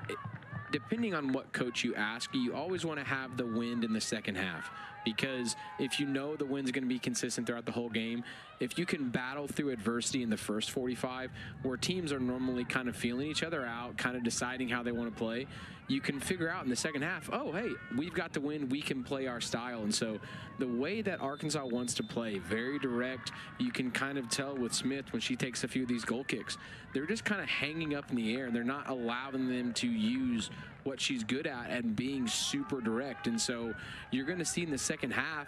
depending on what coach you ask, you always want to have the wind in the second half, because if you know the wind's going to be consistent throughout the whole game, if you can battle through adversity in the first 45, where teams are normally kind of feeling each other out, kind of deciding how they want to play, you can figure out in the second half, oh, hey, we've got the wind, we can play our style. And so the way that Arkansas wants to play, very direct, you can kind of tell with Smith when she takes a few of these goal kicks, they're just kind of hanging up in the air, and they're not allowing them to use what she's good at and being super direct. And so you're going to see in the second half,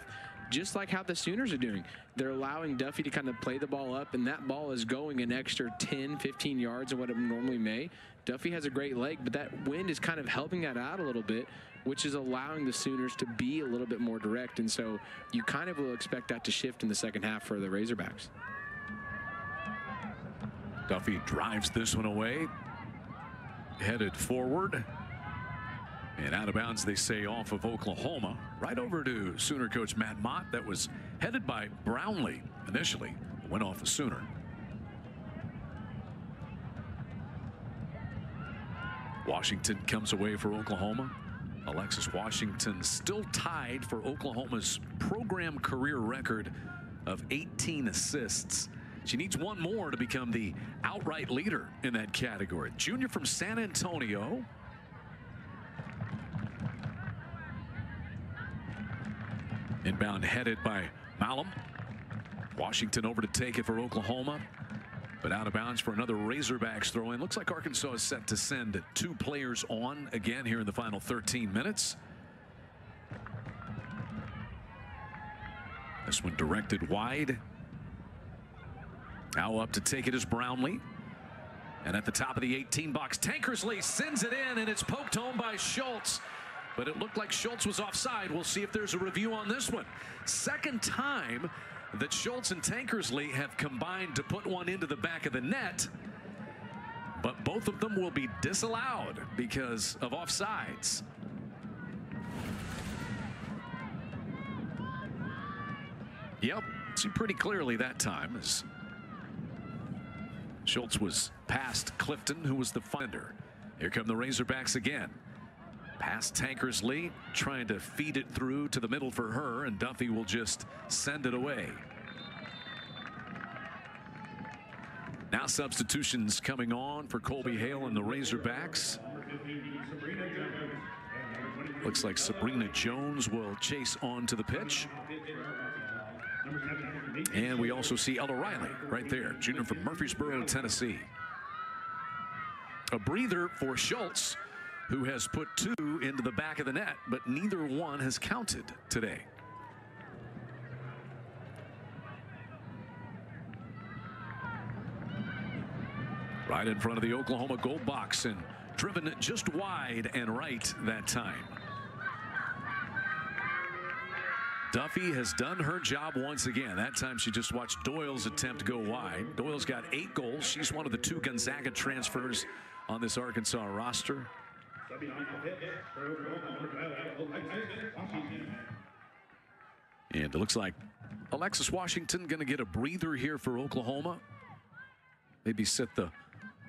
just like how the Sooners are doing, they're allowing Duffy to kind of play the ball up, and that ball is going an extra 10, 15 yards of what it normally may. Duffy has a great leg, but that wind is kind of helping that out a little bit, which is allowing the Sooners to be a little bit more direct. And so you kind of will expect that to shift in the second half for the Razorbacks. Duffy drives this one away, headed forward. And out of bounds, they say, off of Oklahoma, right over to Sooner coach Matt Mott. That was headed by Brownlee initially, went off of Sooner. Washington comes away for Oklahoma. Alexis Washington still tied for Oklahoma's program career record of 18 assists. She needs one more to become the outright leader in that category. Junior from San Antonio. Inbound headed by Malum. Washington over to take it for Oklahoma, but out of bounds for another Razorbacks throw in. Looks like Arkansas is set to send 2 players on again here in the final 13 minutes. This one directed wide. Now up to take it is Brownlee. And at the top of the 18 box, Tankersley sends it in, and it's poked home by Schultz. But it looked like Schultz was offside. We'll see if there's a review on this one. Second time that Schultz and Tankersley have combined to put one into the back of the net. But both of them will be disallowed because of offsides. Yep, see pretty clearly that time as Schultz was past Clifton, who was the finder. Here come the Razorbacks again. Past Tankersley, trying to feed it through to the middle for her, and Duffy will just send it away. Now substitutions coming on for Colby Hale and the Razorbacks. Looks like Sabrina Jones will chase onto the pitch. And we also see Ella Riley right there, junior from Murfreesboro, Tennessee. A breather for Schultz, who has put 2 into the back of the net, but neither one has counted today. Right in front of the Oklahoma goal box and driven just wide and right that time. Duffy has done her job once again. That time she just watched Doyle's attempt go wide. Doyle's got 8 goals. She's one of the 2 Gonzaga transfers on this Arkansas roster. And it looks like Alexis Washington going to get a breather here for Oklahoma. Maybe sit the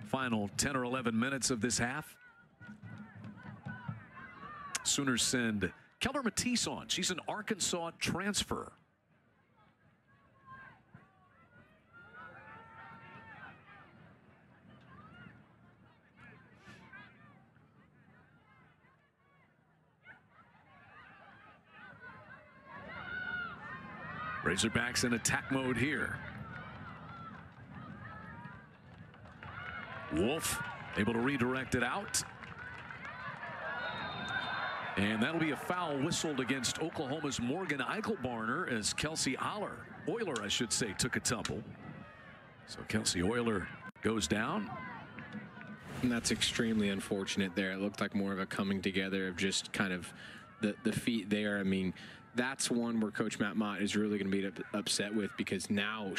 final 10 or 11 minutes of this half. Sooners send Keller Matisse on. She's an Arkansas transfer. Razorbacks in attack mode here. Wolf able to redirect it out. And that'll be a foul whistled against Oklahoma's Morgan Eichelbarner as Kelsey Euler, I should say, took a tumble. So Kelsey Euler goes down. And that's extremely unfortunate there. It looked like more of a coming together of just kind of the feet there. I mean, that's one where Coach Matt Mott is really going to be upset with, because now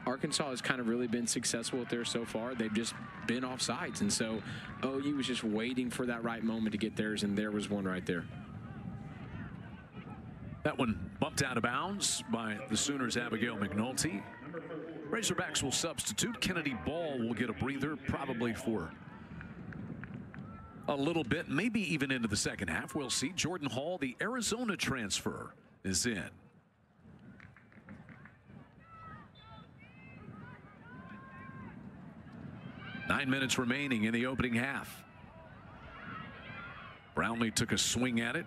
Arkansas has kind of really been successful with there so far. They've just been off sides. And so OU was just waiting for that right moment to get theirs, and there was one right there. That one bumped out of bounds by the Sooners' Abigail McNulty. Razorbacks will substitute. Kennedy Ball will get a breather, probably for a little bit, maybe even into the second half. We'll see. Jordan Hall, the Arizona transfer, is in. Nine minutes remaining in the opening half. Brownlee took a swing at it.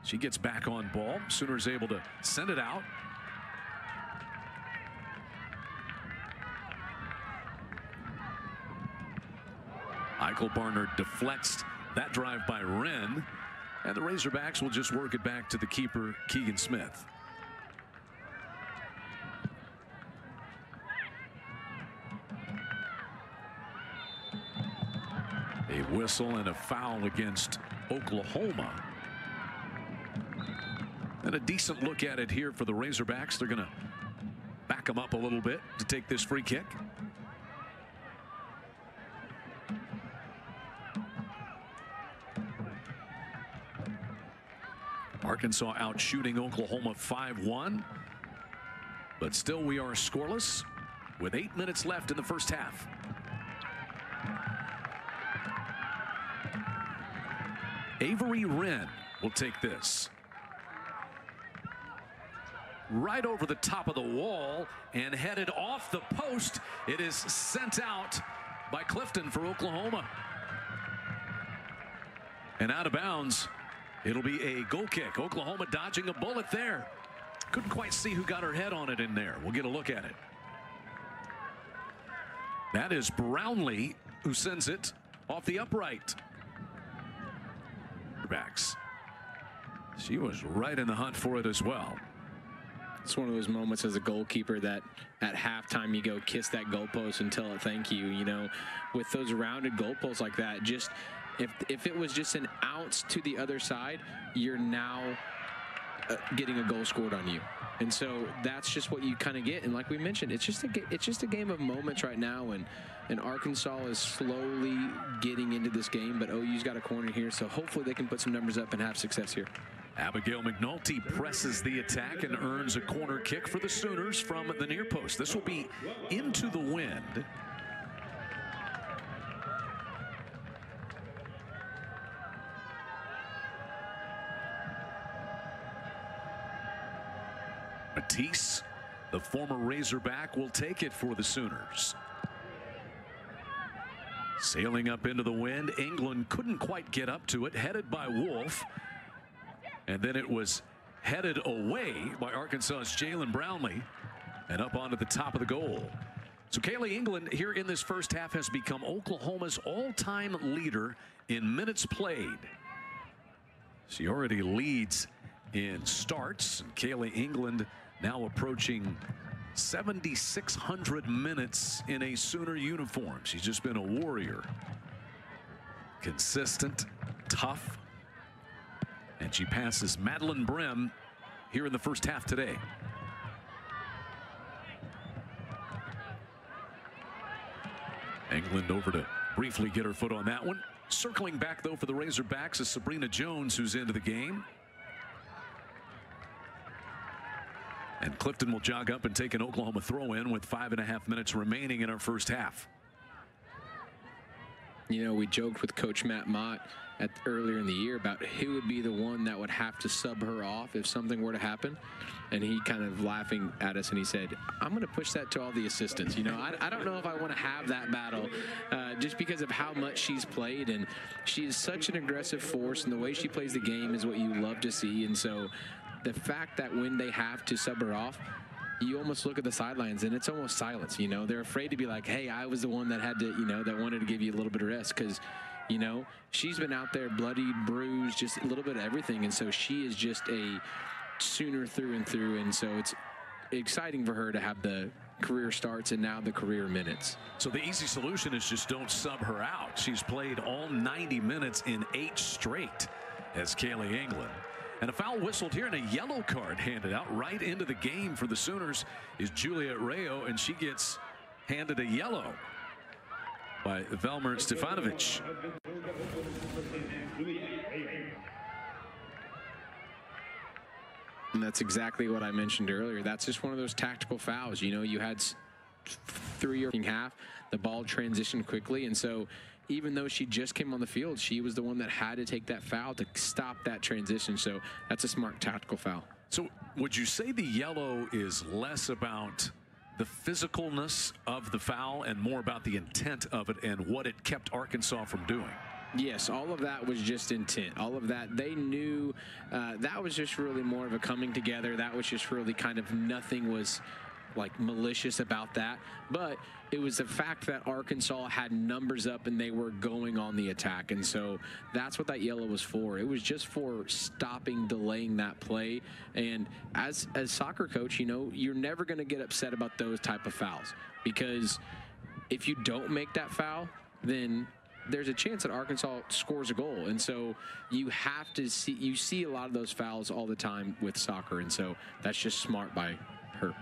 She gets back on ball. Sooners able to send it out. Eichelbarner deflects that drive by Wren, and the Razorbacks will just work it back to the keeper, Keegan Smith. A whistle and a foul against Oklahoma. And a decent look at it here for the Razorbacks. They're going to back them up a little bit to take this free kick. Arkansas out shooting Oklahoma 5-1. But still we are scoreless with 8 minutes left in the first half. Avery Wren will take this. Right over the top of the wall and headed off the post. It is sent out by Clifton for Oklahoma. And out of bounds. It'll be a goal kick. Oklahoma dodging a bullet there. Couldn't quite see who got her head on it in there. We'll get a look at it. That is Brownlee who sends it off the upright. Backs. She was right in the hunt for it as well. It's one of those moments as a goalkeeper that at halftime you go kiss that goalpost and tell it thank you. You know, with those rounded goalposts like that, just if it was just an ounce to the other side, you're now getting a goal scored on you. And so that's just what you kind of get. And like we mentioned, it's just a game of moments right now. And Arkansas is slowly getting into this game, but OU's got a corner here. So hopefully they can put some numbers up and have success here. Abigail McNulty presses the attack and earns a corner kick for the Sooners from the near post. This will be into the wind. Matisse, the former Razorback, will take it for the Sooners. Sailing up into the wind. England couldn't quite get up to it, headed by Wolf. And then it was headed away by Arkansas's Jalen Brownlee and up onto the top of the goal. So Kaylee England here in this first half has become Oklahoma's all-time leader in minutes played. She already leads in starts. And Kaylee England now approaching 7,600 minutes in a Sooner uniform. She's just been a warrior. Consistent, tough. And she passes Madeline Brim here in the first half today. England over to briefly get her foot on that one. Circling back, though, for the Razorbacks is Sabrina Jones, who's into the game. And Clifton will jog up and take an Oklahoma throw-in with 5.5 minutes remaining in our first half. You know, we joked with Coach Matt Mott earlier in the year about who would be the one that would have to sub her off if something were to happen. And he kind of laughing at us, and he said, I'm going to push that to all the assistants. You know, I don't know if I want to have that battle just because of how much she's played. And she is such an aggressive force, and the way she plays the game is what you love to see. And so the fact that when they have to sub her off, you almost look at the sidelines and it's almost silence. You know, they're afraid to be like, hey, I was the one that had to, you know, that wanted to give you a little bit of rest, because, you know, she's been out there bloodied, bruised, just a little bit of everything. And so she is just a Sooner through and through. And so it's exciting for her to have the career starts and now the career minutes. So the easy solution is just don't sub her out. She's played all 90 minutes in 8 straight as Kaylee England. And a foul whistled here, and a yellow card handed out right into the game for the Sooners is Juliet Rayo, and she gets handed a yellow by Velmer Stefanovic. And that's exactly what I mentioned earlier. That's just one of those tactical fouls. You know, you had 3 or half, the ball transitioned quickly, and so even though she just came on the field, she was the one that had to take that foul to stop that transition. So that's a smart tactical foul. So would you say the yellow is less about the physicalness of the foul and more about the intent of it and what it kept Arkansas from doing? Yes, all of that was just intent. All of that, they knew that was just really more of a coming together. That was just really kind of nothing was like malicious about that. But it was the fact that Arkansas had numbers up and they were going on the attack. And so that's what that yellow was for. It was just for stopping, delaying that play. And as soccer coach, you know, you're never going to get upset about those type of fouls, because if you don't make that foul, then there's a chance that Arkansas scores a goal. And so you have to see a lot of those fouls all the time with soccer. And so that's just smart by her.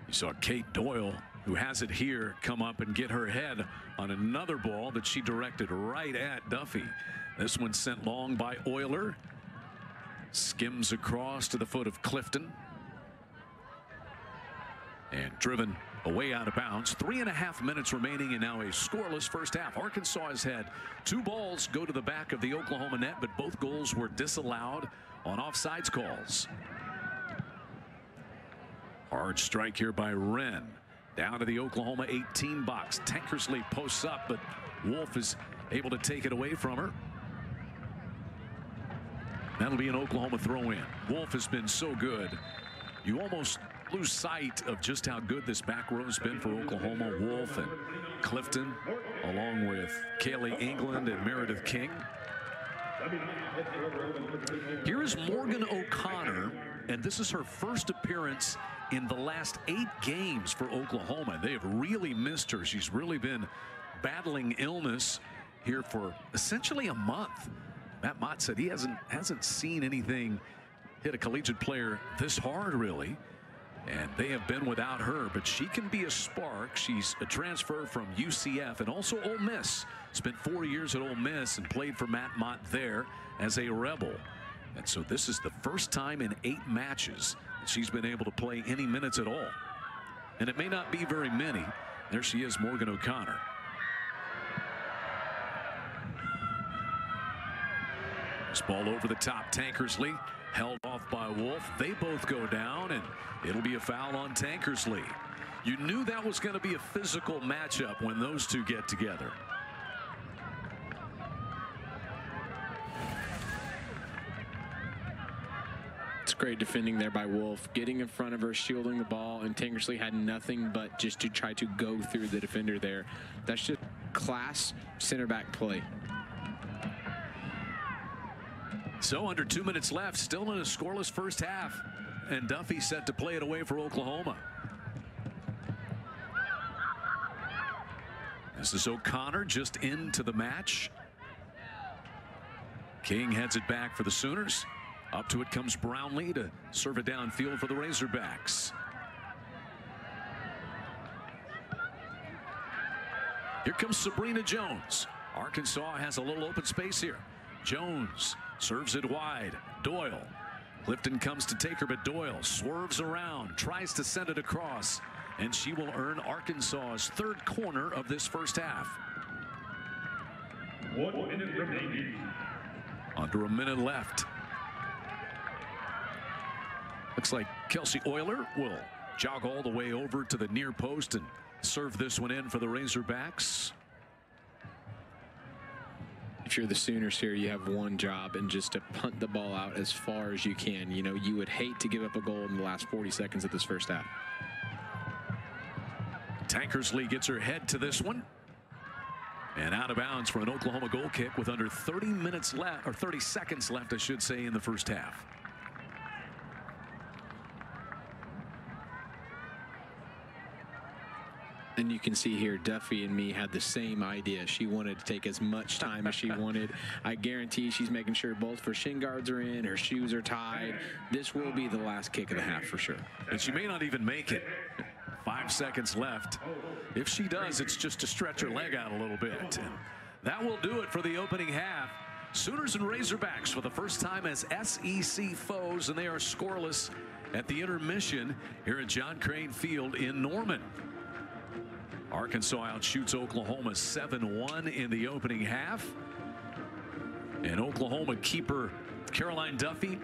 You saw Kate Doyle, who has it here, come up and get her head on another ball that she directed right at Duffy. This one sent long by Euler. Skims across to the foot of Clifton. And driven away out of bounds. 3.5 minutes remaining and now a scoreless first half. Arkansas has had 2 balls go to the back of the Oklahoma net, but both goals were disallowed on offsides calls. Hard strike here by Wren. Down to the Oklahoma 18 box. Tankersley posts up, but Wolf is able to take it away from her. That'll be an Oklahoma throw-in. Wolf has been so good. You almost lose sight of just how good this back row has been for Oklahoma. Wolf and Clifton, along with Kaylee England and Meredith King. Here is Morgan O'Connor, and this is her first appearance in the last 8 games for Oklahoma. They have really missed her. She's really been battling illness here for essentially a month. Matt Mott said he hasn't seen anything hit a collegiate player this hard, really. And they have been without her, but she can be a spark. She's a transfer from UCF and also Ole Miss. Spent 4 years at Ole Miss and played for Matt Mott there as a Rebel. And so this is the first time in 8 matches that she's been able to play any minutes at all. And it may not be very many. There she is, Morgan O'Connor. This ball over the top, Tankersley. Held off by Wolf. They both go down, and it'll be a foul on Tankersley. You knew that was going to be a physical matchup when those two get together. It's great defending there by Wolf, getting in front of her, shielding the ball, and Tankersley had nothing but just to try to go through the defender there. That's just class center back play. So under 2 minutes left, still in a scoreless first half, and Duffy set to play it away for Oklahoma. This is O'Connor just into the match. King heads it back for the Sooners. Up to it comes Brownlee to serve it downfield for the Razorbacks. Here comes Sabrina Jones. Arkansas has a little open space here. Jones serves it wide. Doyle. Clifton comes to take her, but Doyle swerves around, tries to send it across, and she will earn Arkansas's 3rd corner of this first half. 1 minute remaining. Under a minute left. Looks like Kelsey Euler will jog all the way over to the near post and serve this one in for the Razorbacks. If you're the Sooners here, you have one job, and just to punt the ball out as far as you can. You know, you would hate to give up a goal in the last 40 seconds of this first half. Tankersley gets her head to this one. And out of bounds for an Oklahoma goal kick with under 30 minutes left, or 30 seconds left, I should say, in the first half. And you can see here, Duffy and me had the same idea. She wanted to take as much time as she wanted. I guarantee she's making sure both her shin guards are in, her shoes are tied. This will be the last kick of the half for sure. And she may not even make it. 5 seconds left. If she does, it's just to stretch her leg out a little bit. And that will do it for the opening half. Sooners and Razorbacks for the first time as SEC foes, and they are scoreless at the intermission here at John Crane Field in Norman. Arkansas outshoots Oklahoma 7-1 in the opening half. And Oklahoma keeper Caroline Duffy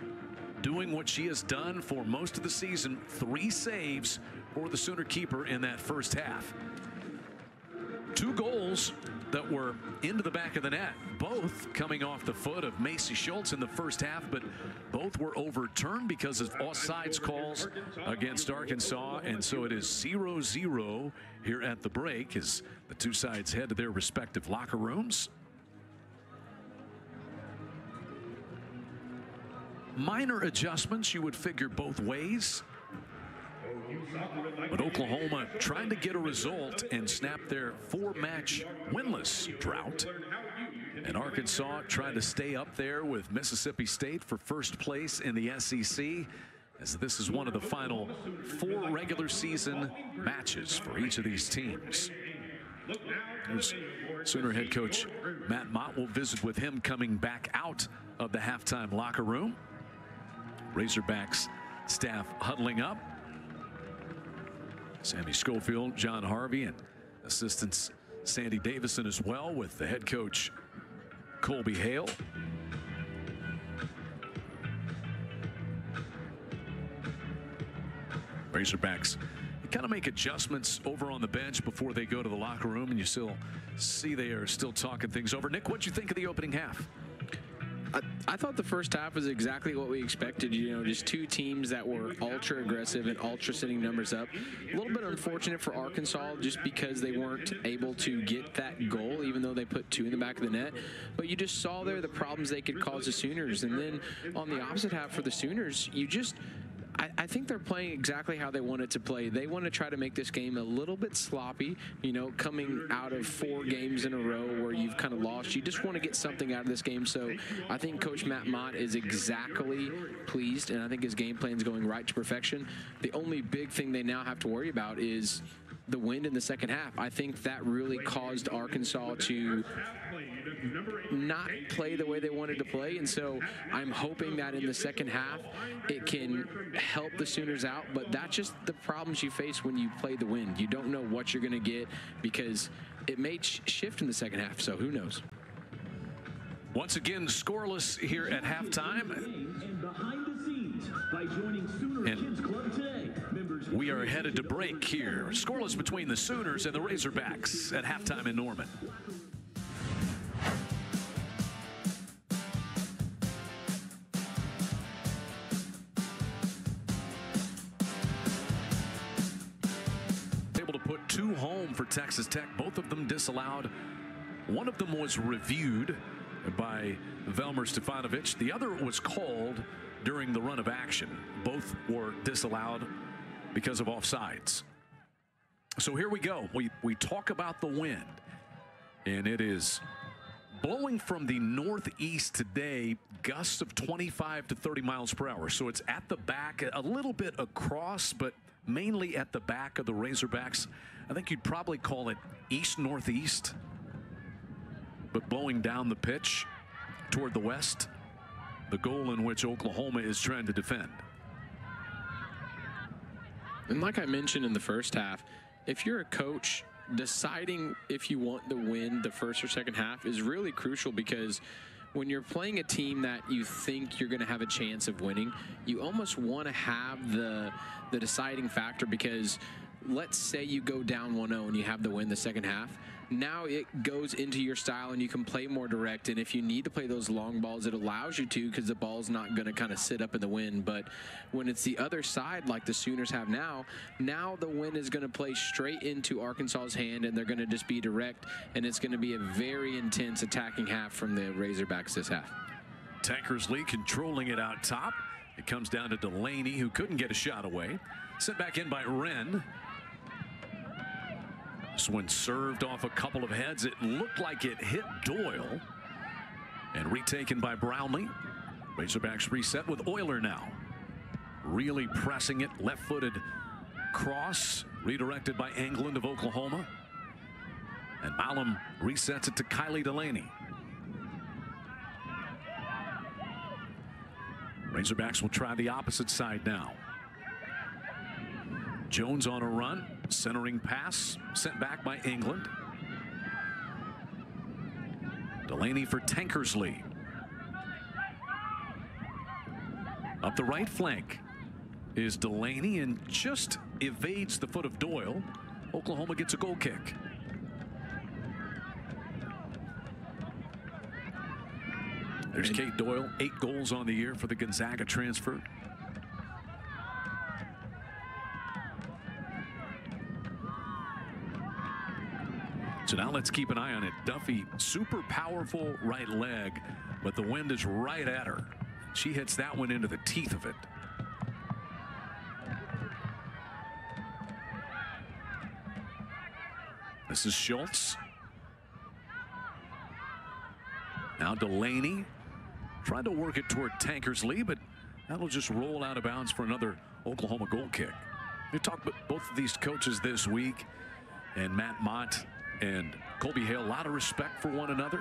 doing what she has done for most of the season. 3 saves for the Sooner keeper in that first half. 2 goals that were into the back of the net, both coming off the foot of Macy Schultz in the first half, but both were overturned because of offsides calls against Arkansas, and so it is 0-0 here at the break as the 2 sides head to their respective locker rooms. Minor adjustments, you would figure, both ways. But Oklahoma trying to get a result and snap their 4-match winless drought. And Arkansas trying to stay up there with Mississippi State for first place in the SEC, as this is one of the final 4 regular season matches for each of these teams. There's Sooner head coach Matt Mott. Will visit with him coming back out of the halftime locker room. Razorbacks staff huddling up. Sammy Schofield, John Harvey, and assistants Sandy Davison as well, with the head coach Colby Hale. Razorbacks kind of make adjustments over on the bench before they go to the locker room, and you still see they are still talking things over. Nick, what'd you think of the opening half? I thought the first half was exactly what we expected. You know, just 2 teams that were ultra aggressive and ultra sending numbers up. A little bit unfortunate for Arkansas just because they weren't able to get that goal, even though they put 2 in the back of the net. But you just saw there the problems they could cause the Sooners. And then on the opposite half for the Sooners, I think they're playing exactly how they wanted to play. They want to try to make this game a little bit sloppy, you know, coming out of 4 games in a row where you've kind of lost. You just want to get something out of this game. So I think Coach Matt Mott is exactly pleased, and I think his game plan is going right to perfection. The only big thing they now have to worry about is the wind in the second half. I think that really caused Arkansas to not play the way they wanted to play, and so I'm hoping that in the second half it can help the Sooners out. But that's just the problems you face when you play the wind. You don't know what you're going to get because it may shift in the second half, so who knows. Once again, scoreless here at halftime. And we are headed to break here. Scoreless between the Sooners and the Razorbacks at halftime in Norman. Able to put 2 home for Texas Tech. Both of them disallowed. One of them was reviewed by Velmer Stefanovic. The other was called during the run of action. Both were disallowed because of offsides. So here we go. We talk about the wind, and it is blowing from the northeast today, gusts of 25 to 30 miles per hour. So it's at the back, a little bit across, but mainly at the back of the Razorbacks. I think you'd probably call it east-northeast, but blowing down the pitch toward the west, the goal in which Oklahoma is trying to defend. And like I mentioned in the first half, if you're a coach, deciding if you want to win the first or second half is really crucial, because when you're playing a team that you think you're going to have a chance of winning, you almost want to have the deciding factor, because let's say you go down 1-0 and you have the win the second half. Now it goes into your style and you can play more direct, and if you need to play those long balls, it allows you to, because the ball's not going to kind of sit up in the wind. But when it's the other side like the Sooners have now the wind is going to play straight into Arkansas's hand, and they're going to just be direct, and it's going to be a very intense attacking half from the Razorbacks this half. Tankersley controlling it out top. It comes down to Delaney, who couldn't get a shot away. Sent back in by Wren. This one served off a couple of heads. It looked like it hit Doyle. And retaken by Brownlee. Razorbacks reset with Euler now. Really pressing it. Left-footed cross. Redirected by England of Oklahoma. And Malum resets it to Kylie Delaney. Razorbacks will try the opposite side now. Jones on a run, centering pass, sent back by England. Delaney for Tankersley. Up the right flank is Delaney, and just evades the foot of Doyle. Oklahoma gets a goal kick. There's Kate Doyle, 8 goals on the year for the Gonzaga transfer. So now let's keep an eye on it. Duffy, super powerful right leg, but the wind is right at her. She hits that one into the teeth of it. This is Schultz. Now Delaney tried to work it toward Tankersley, but that'll just roll out of bounds for another Oklahoma goal kick. We talked about both of these coaches this week, and Matt Mott and Colby Hale, a lot of respect for one another.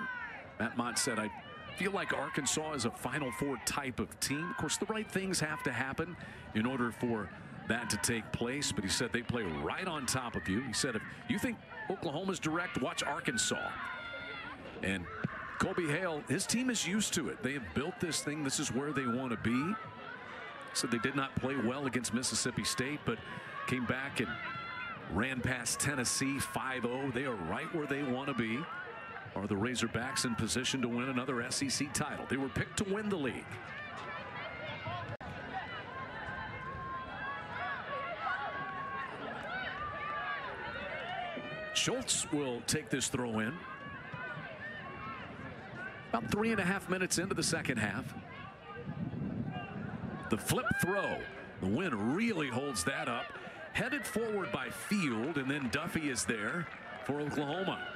Matt Mott said, I feel like Arkansas is a Final Four type of team. Of course, the right things have to happen in order for that to take place, but he said they play right on top of you. He said, if you think Oklahoma's direct, watch Arkansas. And Colby Hale, his team is used to it. They have built this thing. This is where they want to be. So they did not play well against Mississippi State, but came back and ran past Tennessee 5-0. They are right where they want to be. Are the Razorbacks in position to win another SEC title? They were picked to win the league. Schultz will take this throw in. About 3.5 minutes into the second half. The flip throw. The wind really holds that up. Headed forward by Field, and then Duffy is there for Oklahoma.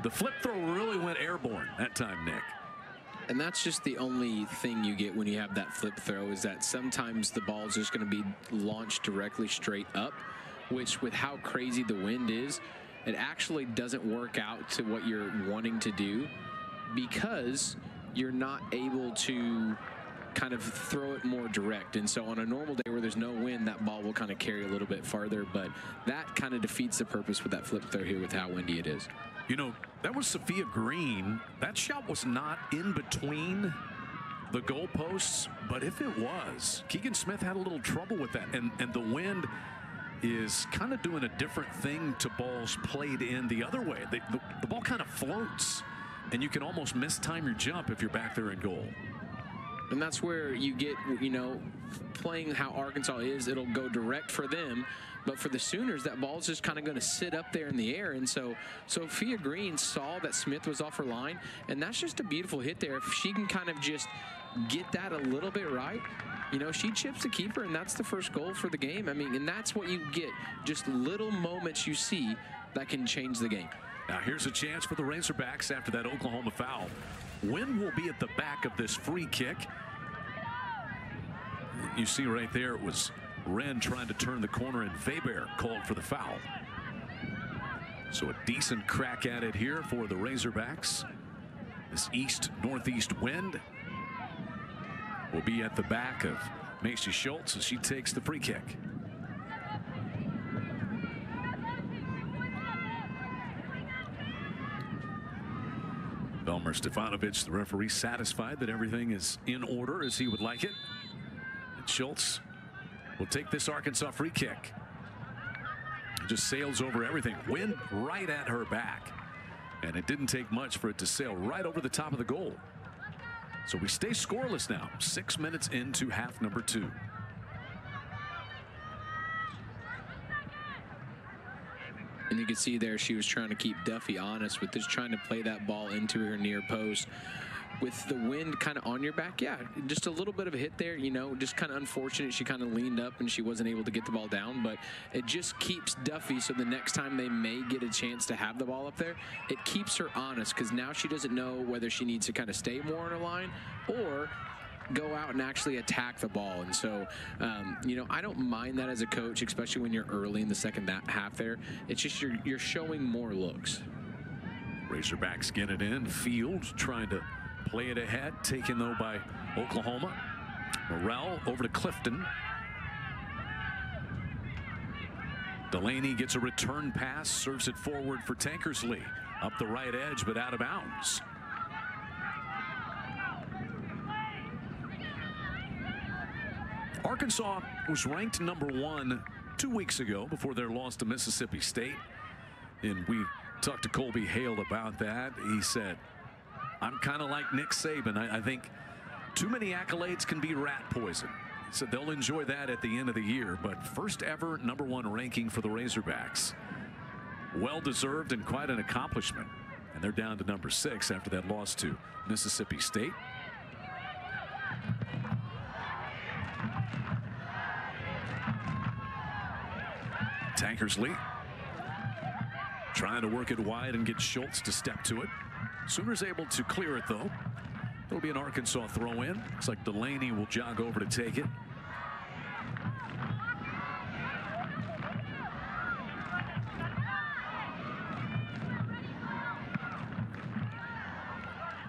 The flip throw really went airborne that time, Nick. And that's just the only thing you get when you have that flip throw, is that sometimes the ball is just going to be launched directly straight up, which with how crazy the wind is, it actually doesn't work out to what you're wanting to do, because you're not able to kind of throw it more direct. And so on a normal day where there's no wind, that ball will kind of carry a little bit farther, but that kind of defeats the purpose with that flip throw here with how windy it is. You know, that was Sophia Green. That shot was not in between the goalposts, but if it was, Keegan Smith had a little trouble with that, and the wind is kind of doing a different thing to balls played in the other way. The ball kind of floats, and you can almost mistime your jump if you're back there in goal. And that's where you get, you know, playing how Arkansas is, it'll go direct for them. But for the Sooners, that ball's just kind of going to sit up there in the air. And so Sophia Green saw that Smith was off her line, and that's just a beautiful hit there. If she can kind of just get that a little bit right, you know, she chips the keeper, and that's the first goal for the game. I mean, and that's what you get, just little moments you see that can change the game. Now here's a chance for the Razorbacks after that Oklahoma foul. Wind will be at the back of this free kick. You see right there, it was Wren trying to turn the corner, and Weber called for the foul. So a decent crack at it here for the Razorbacks. This east-northeast wind will be at the back of Macy Schultz as she takes the free kick. Velmer Stefanovic, the referee, satisfied that everything is in order as he would like it. And Schultz will take this Arkansas free kick. Just sails over everything. Wind right at her back. And it didn't take much for it to sail right over the top of the goal. So we stay scoreless now, 6 minutes into half number 2. And you can see there she was trying to keep Duffy honest with just trying to play that ball into her near post. With the wind kind of on your back, yeah, just a little bit of a hit there, you know, just kind of unfortunate. She kind of leaned up and she wasn't able to get the ball down, but it just keeps Duffy, so the next time they may get a chance to have the ball up there, it keeps her honest, because now she doesn't know whether she needs to kind of stay more on her line or go out and actually attack the ball. And so, you know, I don't mind that as a coach, especially when you're early in the second half there. It's just you're showing more looks. Razorbacks get it in. Field trying to play it ahead. Taken, though, by Oklahoma. Morrell over to Clifton. Delaney gets a return pass. Serves it forward for Tankersley. Up the right edge, but out of bounds. Arkansas was ranked #1 2 weeks ago before their loss to Mississippi State. And we talked to Colby Hale about that. He said, I'm kind of like Nick Saban. I think too many accolades can be rat poison. He said they'll enjoy that at the end of the year. But first ever #1 ranking for the Razorbacks. Well deserved and quite an accomplishment. And they're down to #6 after that loss to Mississippi State. Tankersley trying to work it wide and get Schultz to step to it. Sooners able to clear it, though. It'll be an Arkansas throw in. Looks like Delaney will jog over to take it.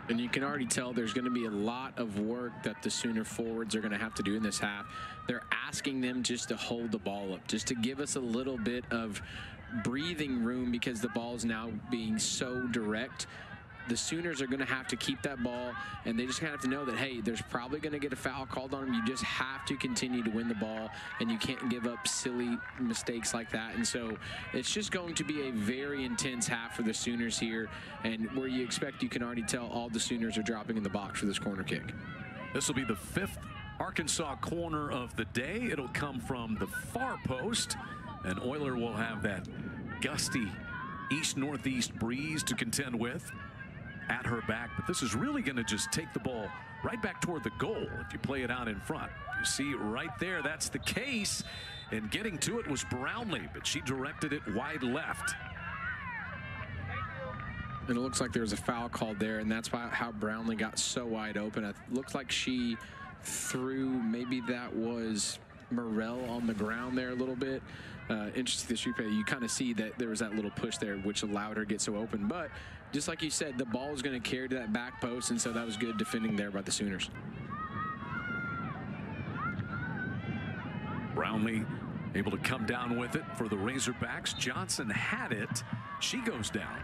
And you can already tell there's going to be a lot of work that the Sooner forwards are going to have to do in this half. They're asking them just to hold the ball up, just to give us a little bit of breathing room, because the ball is now being so direct. The Sooners are going to have to keep that ball, and they just kind of have to know that, hey, there's probably going to get a foul called on them. You just have to continue to win the ball, and you can't give up silly mistakes like that. And so it's just going to be a very intense half for the Sooners here, and where you expect, you can already tell all the Sooners are dropping in the box for this corner kick. This will be the 5th Arkansas corner of the day. It'll come from the far post, and Euler will have that gusty east-northeast breeze to contend with at her back. But this is really going to just take the ball right back toward the goal if you play it out in front. You see right there, that's the case. And getting to it was Brownlee, but she directed it wide left. And it looks like there was a foul called there, and that's how Brownlee got so wide open. It looks like she threw, maybe that was Morrell on the ground there a little bit. Interesting, this replay, you kind of see that there was that little push there which allowed her to get so open. But just like you said, the ball is going to carry to that back post, and so that was good defending there by the Sooners. Brownlee able to come down with it for the Razorbacks. Johnson had it. She goes down,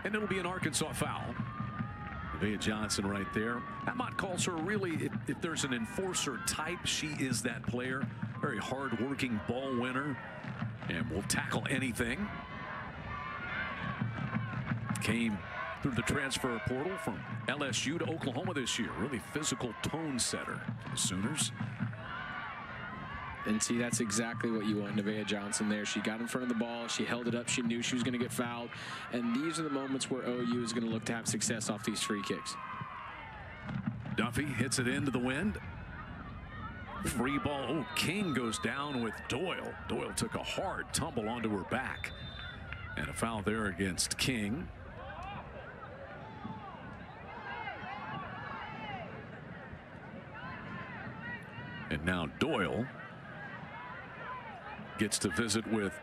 and it'll be an Arkansas foul. Nevaeh Johnson right there. Ammont calls her really, if there's an enforcer type, she is that player. Very hard-working ball winner and will tackle anything. Came through the transfer portal from LSU to Oklahoma this year. Really physical tone setter for the Sooners. And see, that's exactly what you want, Nevaeh Johnson there. She got in front of the ball. She held it up. She knew she was going to get fouled. And these are the moments where OU is going to look to have success off these free kicks. Duffy hits it into the wind. Free ball. Oh, King goes down with Doyle. Doyle took a hard tumble onto her back. And a foul there against King. And now Doyle gets to visit with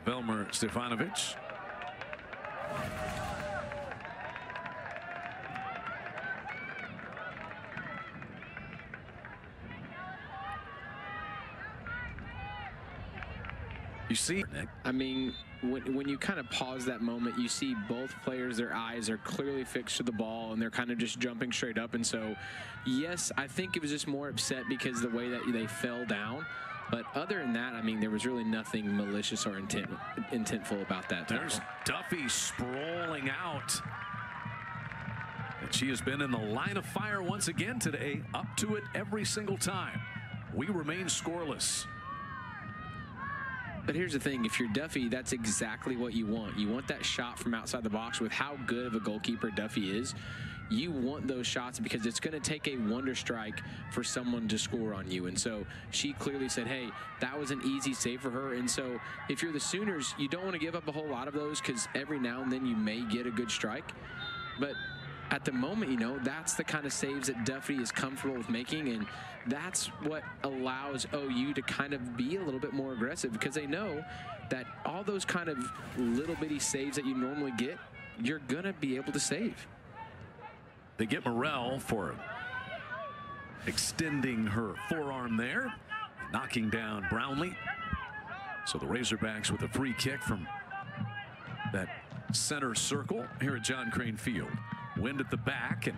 Velmer Stefanovic. You see, I mean, when you kind of pause that moment, you see both players, their eyes are clearly fixed to the ball, and they're kind of just jumping straight up. And so, yes, I think it was just more upset because the way that they fell down. But other than that, I mean, there was really nothing malicious or intentful about that. There's Duffy sprawling out. And she has been in the line of fire once again today, up to it every single time. We remain scoreless. But here's the thing, if you're Duffy, that's exactly what you want. You want that shot from outside the box. With how good of a goalkeeper Duffy is, you want those shots because it's going to take a wonder strike for someone to score on you. And so she clearly said, hey, that was an easy save for her. And so if you're the Sooners, you don't want to give up a whole lot of those because every now and then you may get a good strike. But at the moment, you know, that's the kind of saves that Duffy is comfortable with making, and that's what allows OU to kind of be a little bit more aggressive because they know that all those kind of little bitty saves that you normally get, you're going to be able to save. They get Morrell for extending her forearm there, knocking down Brownlee. So the Razorbacks with a free kick from that center circle here at John Crane Field. Wind at the back and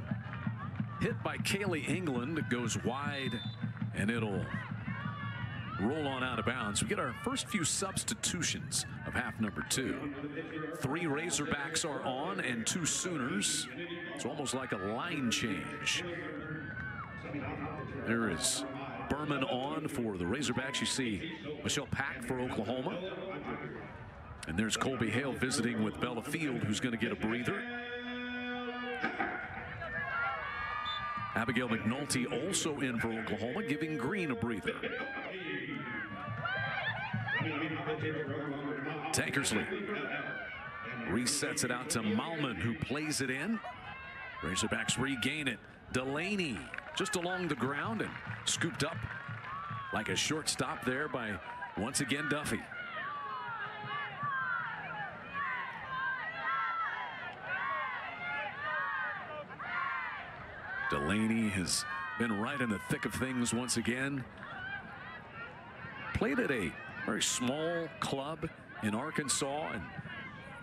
hit by Kaylee England. It goes wide and it'll roll on out of bounds. We get our first few substitutions of half number 2. 3 Razorbacks are on and 2 Sooners. It's almost like a line change. There is Berman on for the Razorbacks. You see Michelle Pack for Oklahoma. And there's Colby Hale visiting with Bella Field, who's going to get a breather. Abigail McNulty also in for Oklahoma, giving Green a breather. Tankersley resets it out to Malman, who plays it in. Razorbacks regain it. Delaney just along the ground and scooped up like a shortstop there by, once again, Duffy. Delaney has been right in the thick of things once again. Played at a very small club in Arkansas, and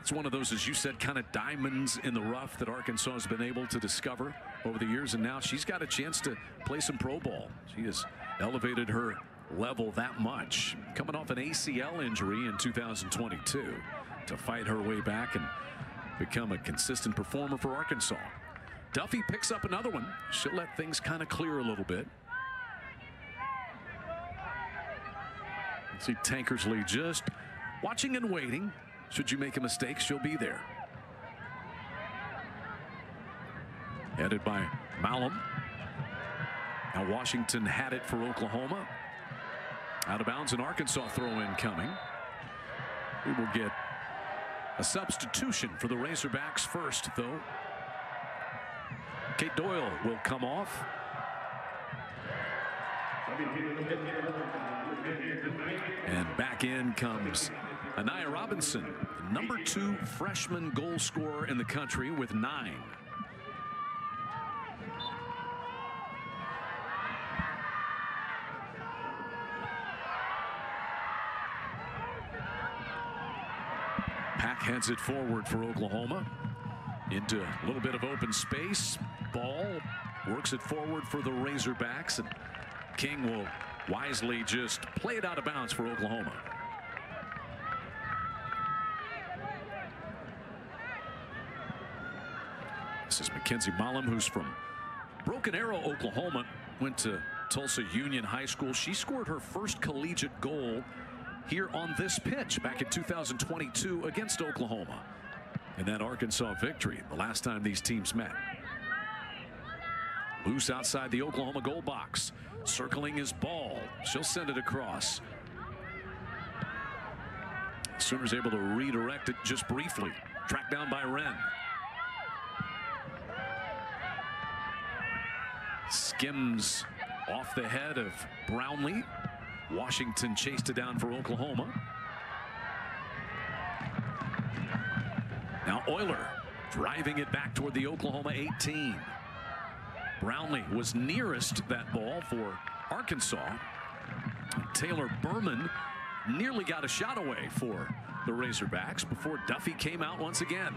it's one of those, as you said, kind of diamonds in the rough that Arkansas has been able to discover over the years, and now she's got a chance to play some pro ball. She has elevated her level that much, coming off an ACL injury in 2022 to fight her way back and become a consistent performer for Arkansas. Duffy picks up another one. She'll let things kind of clear a little bit. See Tankersley just watching and waiting. Should you make a mistake, she'll be there. Headed by Malum. Now Washington had it for Oklahoma. Out of bounds, an Arkansas throw-in coming. We will get a substitution for the Razorbacks first, though. Kate Doyle will come off. And back in comes Anaya Robinson, the #2 freshman goal scorer in the country with 9. Pack heads it forward for Oklahoma. Into a little bit of open space. Ball works it forward for the Razorbacks, and King will wisely just play it out of bounds for Oklahoma. This is Mackenzie Malum, who's from Broken Arrow, Oklahoma, went to Tulsa Union High School. She scored her first collegiate goal here on this pitch back in 2022 against Oklahoma in that Arkansas victory, the last time these teams met. Loose outside the Oklahoma goal box, circling his ball. She'll send it across. Sooners able to redirect it just briefly. Tracked down by Wren. Skims off the head of Brownlee. Washington chased it down for Oklahoma. Now Euler driving it back toward the Oklahoma 18. Brownlee was nearest that ball for Arkansas. Taylor Berman nearly got a shot away for the Razorbacks before Duffy came out once again.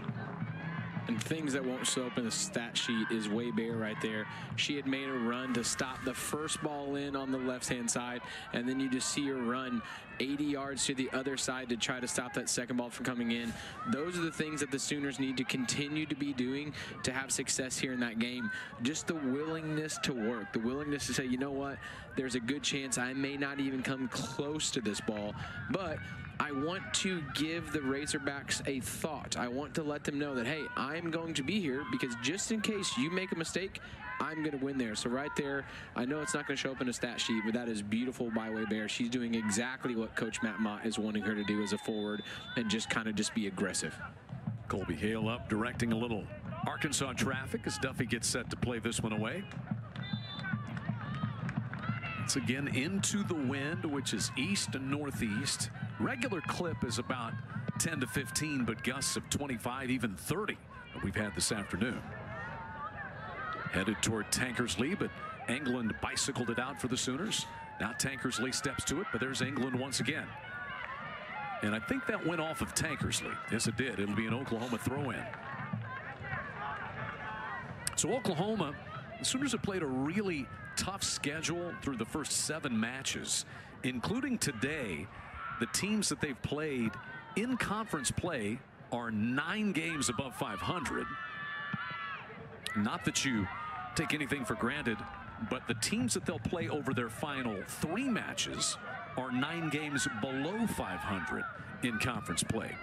And things that won't show up in the stat sheet is Way Bear right there. She had made a run to stop the first ball in on the left-hand side, and then you just see her run 80 yards to the other side to try to stop that second ball from coming in. Those are the things that the Sooners need to continue to be doing to have success here in that game. Just the willingness to work, the willingness to say, you know what, there's a good chance I may not even come close to this ball, but I want to give the Razorbacks a thought. I want to let them know that, hey, I'm going to be here because just in case you make a mistake, I'm going to win there. So right there, I know it's not going to show up in a stat sheet, but that is beautiful by Way Bear. She's doing exactly what Coach Matt Mott is wanting her to do as a forward and just kind of just be aggressive. Colby Hale up, directing a little Arkansas traffic as Duffy gets set to play this one away. It's again into the wind, which is east and northeast. Regular clip is about 10 to 15, but gusts of 25, even 30 that we've had this afternoon. Headed toward Tankersley, but England bicycled it out for the Sooners. Now Tankersley steps to it, but there's England once again. And I think that went off of Tankersley. Yes, it did. It'll be an Oklahoma throw-in. So Oklahoma, the Sooners have played a really tough schedule through the first 7 matches, including today. The teams that they've played in conference play are 9 games above 500. Not that you take anything for granted, but the teams that they'll play over their final 3 matches are 9 games below 500 in conference play.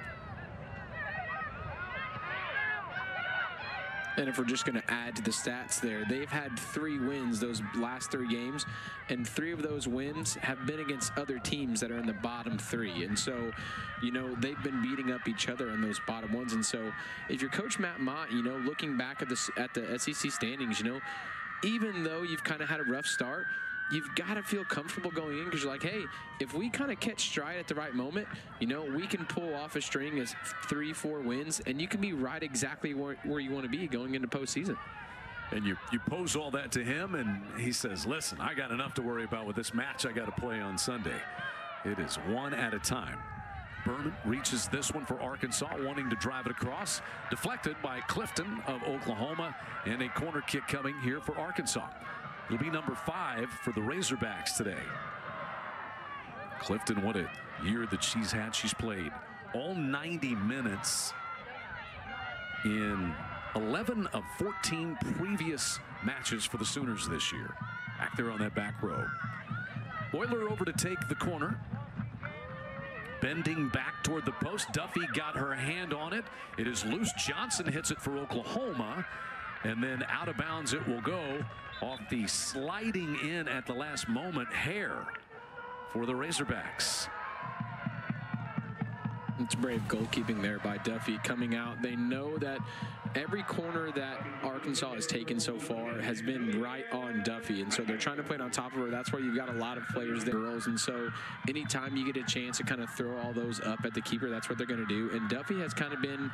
And if we're just going to add to the stats there, they've had 3 wins those last 3 games, and 3 of those wins have been against other teams that are in the bottom 3. And so, you know, they've been beating up each other in those bottom ones. And so if you're Coach Matt Mott, you know, looking back at the SEC standings, you know, even though you've kind of had a rough start, you've got to feel comfortable going in because you're like, hey, if we kind of catch stride at the right moment, you know, we can pull off a string of 3-4 wins, and you can be right exactly where you want to be going into postseason. And you pose all that to him, and he says, listen, I got enough to worry about with this match I got to play on Sunday. It is one at a time. Berman reaches this one for Arkansas, wanting to drive it across. Deflected by Clifton of Oklahoma, and a corner kick coming here for Arkansas. It'll be number 5 for the Razorbacks today. Clifton, what a year that she's had. She's played all 90 minutes in 11 of 14 previous matches for the Sooners this year. Back there on that back row. Euler over to take the corner. Bending back toward the post. Duffy got her hand on it. It is loose. Johnson hits it for Oklahoma. And then out of bounds it will go off the sliding in at the last moment Hare for the Razorbacks. It's brave goalkeeping there by Duffy coming out. They know that every corner that Arkansas has taken so far has been right on Duffy, and so they're trying to play it on top of her. That's why you've got a lot of players there, girls, and so anytime you get a chance to kind of throw all those up at the keeper, that's what they're going to do. And Duffy has kind of been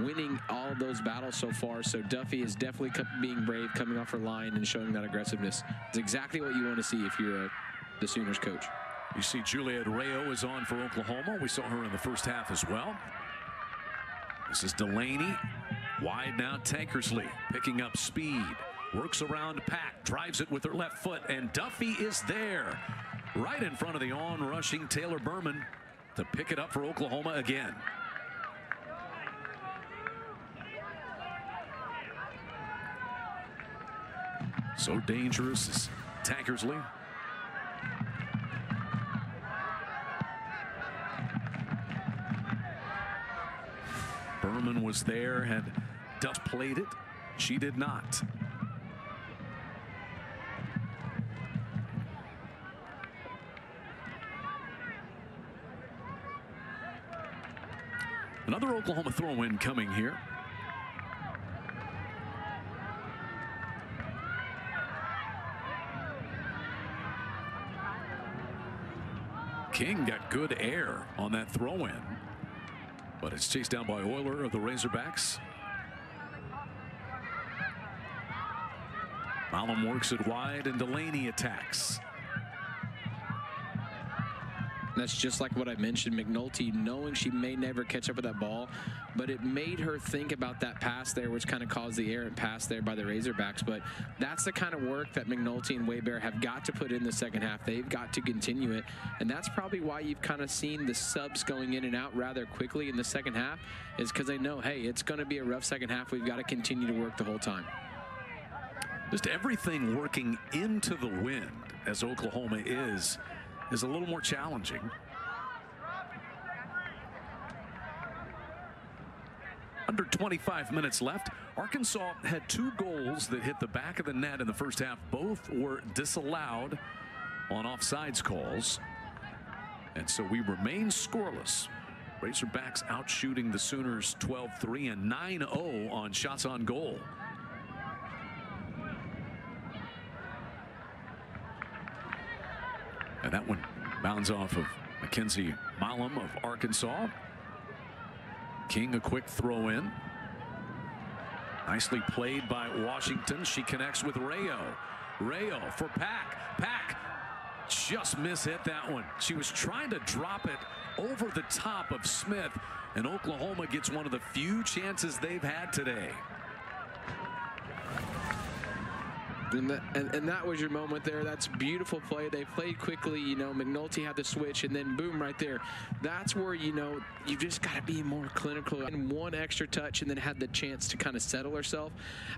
winning all of those battles so far, so Duffy is definitely being brave, coming off her line and showing that aggressiveness. It's exactly what you want to see if you're the Sooners coach. You see Juliet Rayo is on for Oklahoma. We saw her in the first half as well. This is Delaney. Wide now, Tankersley picking up speed. Works around Pack, drives it with her left foot, and Duffy is there. Right in front of the on-rushing Taylor Berman to pick it up for Oklahoma again. So dangerous is Tankersley. Berman was there, had Duff played it. She did not. Another Oklahoma throw-in coming here. King got good air on that throw-in, but it's chased down by Euler of the Razorbacks. Malum works it wide, and Delaney attacks. And that's just like what I mentioned, McNulty, knowing she may never catch up with that ball, but it made her think about that pass there, which kind of caused the errant pass there by the Razorbacks. But that's the kind of work that McNulty and Waybear have got to put in the second half. They've got to continue it, and that's probably why you've kind of seen the subs going in and out rather quickly in the second half, is because they know, hey, it's going to be a rough second half. We've got to continue to work the whole time. Just everything working into the wind, as Oklahoma is a little more challenging. Under 25 minutes left. Arkansas had 2 goals that hit the back of the net in the first half. Both were disallowed on offsides calls. And so we remain scoreless. Razorbacks out shooting the Sooners 12-3 and 9-0 on shots on goal. And that one bounds off of Mackenzie Malum of Arkansas. King a quick throw in. Nicely played by Washington. She connects with Rayo. Rayo for Pack. Pack just mishit that one. She was trying to drop it over the top of Smith, and Oklahoma gets one of the few chances they've had today. And that was your moment there. That's beautiful play. They played quickly. You know, McNulty had the switch, and then boom, right there. That's where, you know, you just got to be more clinical. And one extra touch, and then had the chance to kind of settle herself.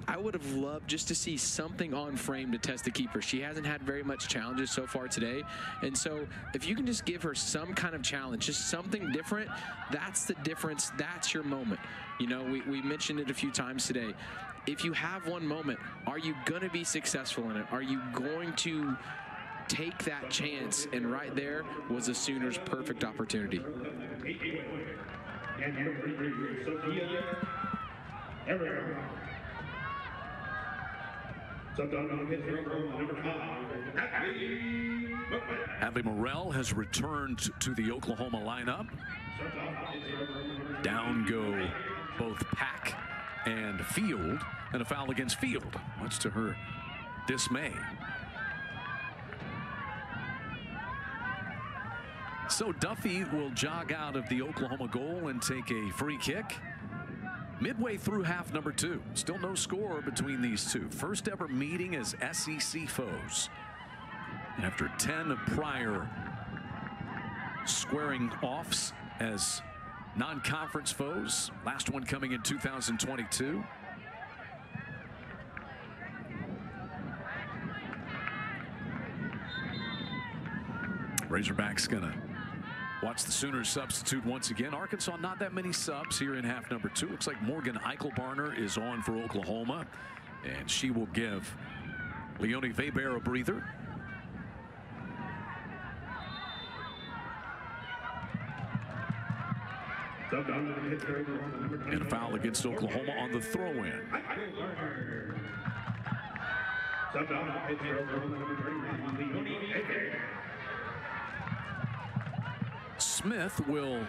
I would have loved just to see something on frame to test the keeper. She hasn't had very much challenges so far today. And so if you can just give her some kind of challenge, just something different, that's the difference. That's your moment. You know, we mentioned it a few times today. If you have one moment, are you going to be successful in it? Are you going to take that chance? And right there was the Sooners' perfect opportunity. Hadley Morrell has returned to the Oklahoma lineup. Down go both Pack and Field, and a foul against Field, much to her dismay. So Duffy will jog out of the Oklahoma goal and take a free kick. Midway through half number 2, still no score between these two. First ever meeting as SEC foes. After 10 prior squaring offs as non-conference foes, last one coming in 2022. Razorbacks gonna watch the Sooners substitute once again. Arkansas, not that many subs here in half number 2. Looks like Morgan Eichelbarner is on for Oklahoma, and she will give Leonie Waybear a breather. And a foul against Oklahoma on the throw-in. Smith will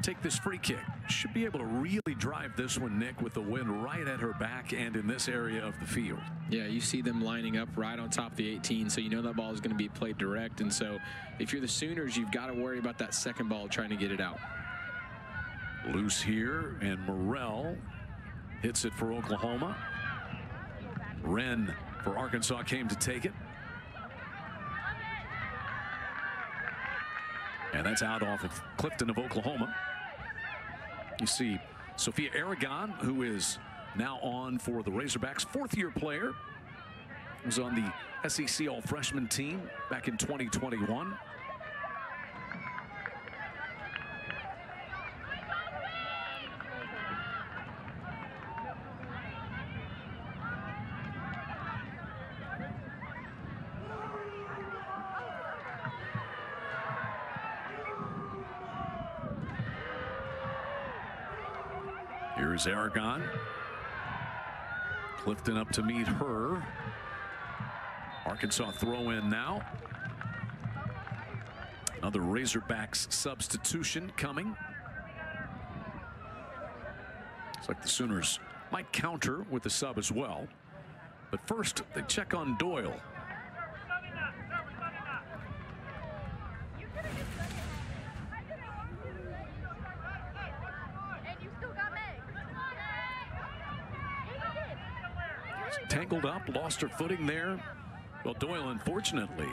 take this free kick. Should be able to really drive this one, Nick, with the wind right at her back and in this area of the field. Yeah, you see them lining up right on top of the 18, so you know that ball is going to be played direct. And so if you're the Sooners, you've got to worry about that second ball trying to get it out. Loose here, and Morrell hits it for Oklahoma. Wren for Arkansas came to take it. And that's out off of Clifton of Oklahoma. You see Sophia Aragon, who is now on for the Razorbacks, 4th-year player. Was on the SEC All-Freshman team back in 2021. Here's Aragon. Clifton up to meet her. Arkansas throw in now. Another Razorbacks substitution coming. Looks like the Sooners might counter with the sub as well. But first, they check on Doyle. Tangled up, lost her footing there. Well, Doyle, unfortunately,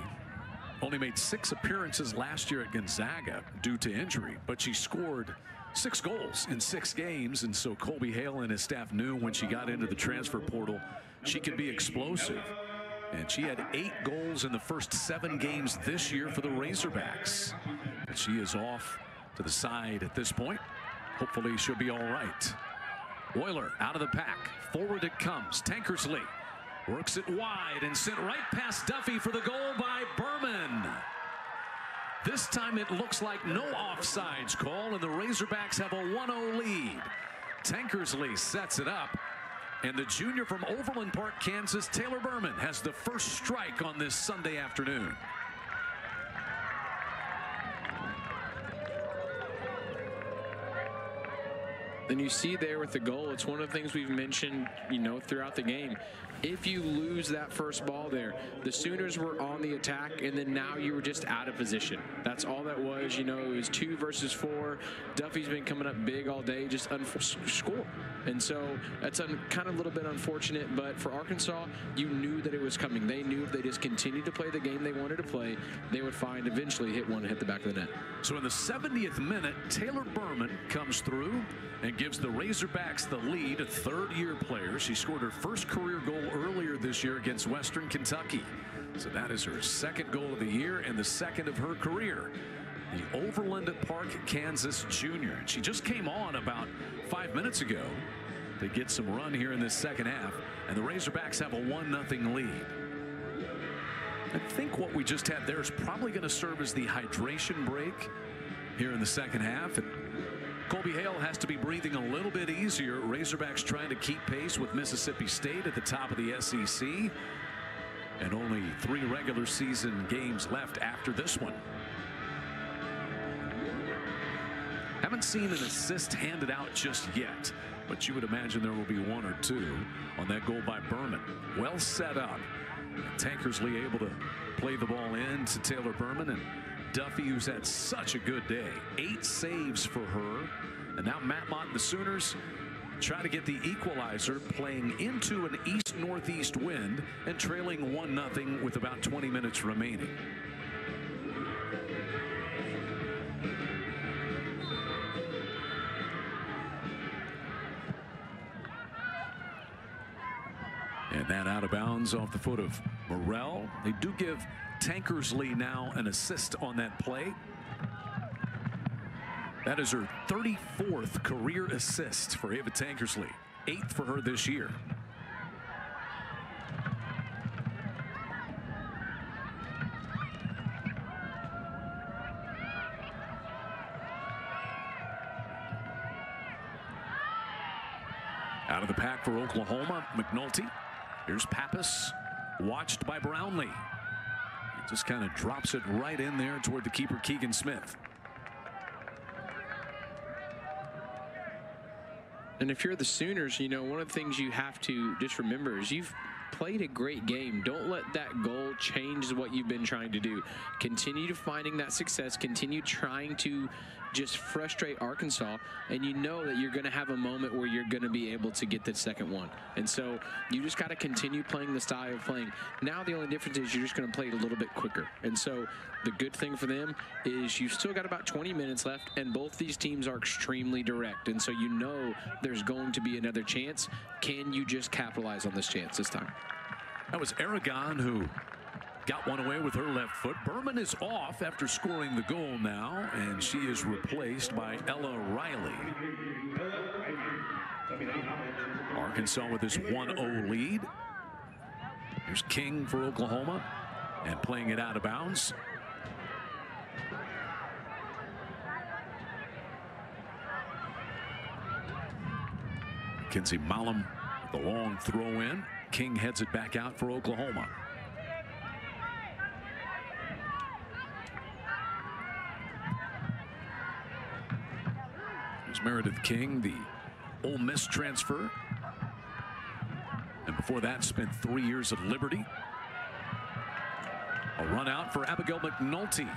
only made 6 appearances last year at Gonzaga due to injury, but she scored 6 goals in 6 games, and so Colby Hale and his staff knew when she got into the transfer portal she could be explosive. And she had 8 goals in the first 7 games this year for the Razorbacks. But she is off to the side at this point. Hopefully she'll be all right. Oyler out of the pack. Forward it comes. Tankersley works it wide and sent right past Duffy for the goal by Berman. This time it looks like no offsides call, and the Razorbacks have a 1-0 lead. Tankersley sets it up, and the junior from Overland Park, Kansas, Taylor Berman, has the first strike on this Sunday afternoon. And you see there with the goal, it's one of the things we've mentioned, throughout the game. If you lose that first ball there, the Sooners were on the attack, and then now you were just out of position. That's all that was. It was 2 versus 4. Duffy's been coming up big all day, just score. And so that's kind of a little bit unfortunate, but for Arkansas, you knew that it was coming. They knew if they just continued to play the game they wanted to play, they would eventually hit one and hit the back of the net. So in the 70th minute, Taylor Berman comes through and gives the Razorbacks the lead, a 3rd-year player. She scored her first career goal earlier this year against Western Kentucky. So that is her 2nd goal of the year and the 2nd of her career. The Overland Park, Kansas junior. She just came on about 5 minutes ago to get some run here in this second half, and the Razorbacks have a 1-0 lead. I think what we just had there is probably going to serve as the hydration break here in the second half. And Colby Hale has to be breathing a little bit easier. Razorbacks trying to keep pace with Mississippi State at the top of the SEC. And only 3 regular season games left after this one. Haven't seen an assist handed out just yet, but you would imagine there will be 1 or 2 on that goal by Berman. Well set up. Tankersley able to play the ball in to Taylor Berman, and Duffy, who's had such a good day. 8 saves for her. And now Matt Mott and the Sooners try to get the equalizer, playing into an east-northeast wind and trailing 1-0 with about 20 minutes remaining. And that out of bounds off the foot of Morrell. They do give Tankersley now an assist on that play. That is her 34th career assist for Ava Tankersley, 8th for her this year. Out of the pack for Oklahoma, McNulty. Here's Pappas, watched by Brownlee. He just kind of drops it right in there toward the keeper, Keegan Smith. And if you're the Sooners, one of the things you have to just remember is you've played a great game. Don't let that goal change what you've been trying to do. Continue to finding that success. Continue trying to just frustrate Arkansas, and you know that you're going to have a moment where you're going to be able to get the second one. And so you just got to continue playing the style of playing. Now the only difference is you're just going to play it a little bit quicker. And so the good thing for them is you've still got about 20 minutes left, and both these teams are extremely direct. And so you know there's going to be another chance. Can you just capitalize on this chance this time? That was Aragon who got one away with her left foot. Berman is off after scoring the goal now, and she is replaced by Ella Riley. Arkansas with this 1-0 lead. Here's King for Oklahoma, and playing it out of bounds. Kinsey Malum, the long throw in. King heads it back out for Oklahoma. There's Meredith King, the Ole Miss transfer. And before that, spent 3 years at Liberty. A run out for Abigail McNulty.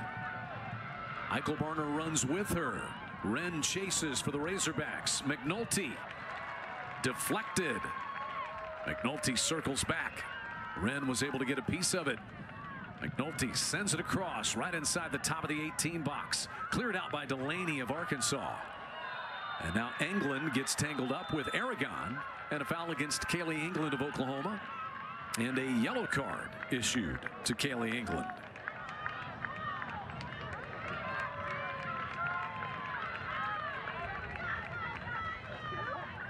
Eichelbarner runs with her. Wren chases for the Razorbacks. McNulty deflected. McNulty circles back. Wren was able to get a piece of it. McNulty sends it across right inside the top of the 18 box. Cleared out by Delaney of Arkansas. And now England gets tangled up with Aragon, and a foul against Kaylee England of Oklahoma, and a yellow card issued to Kaylee England.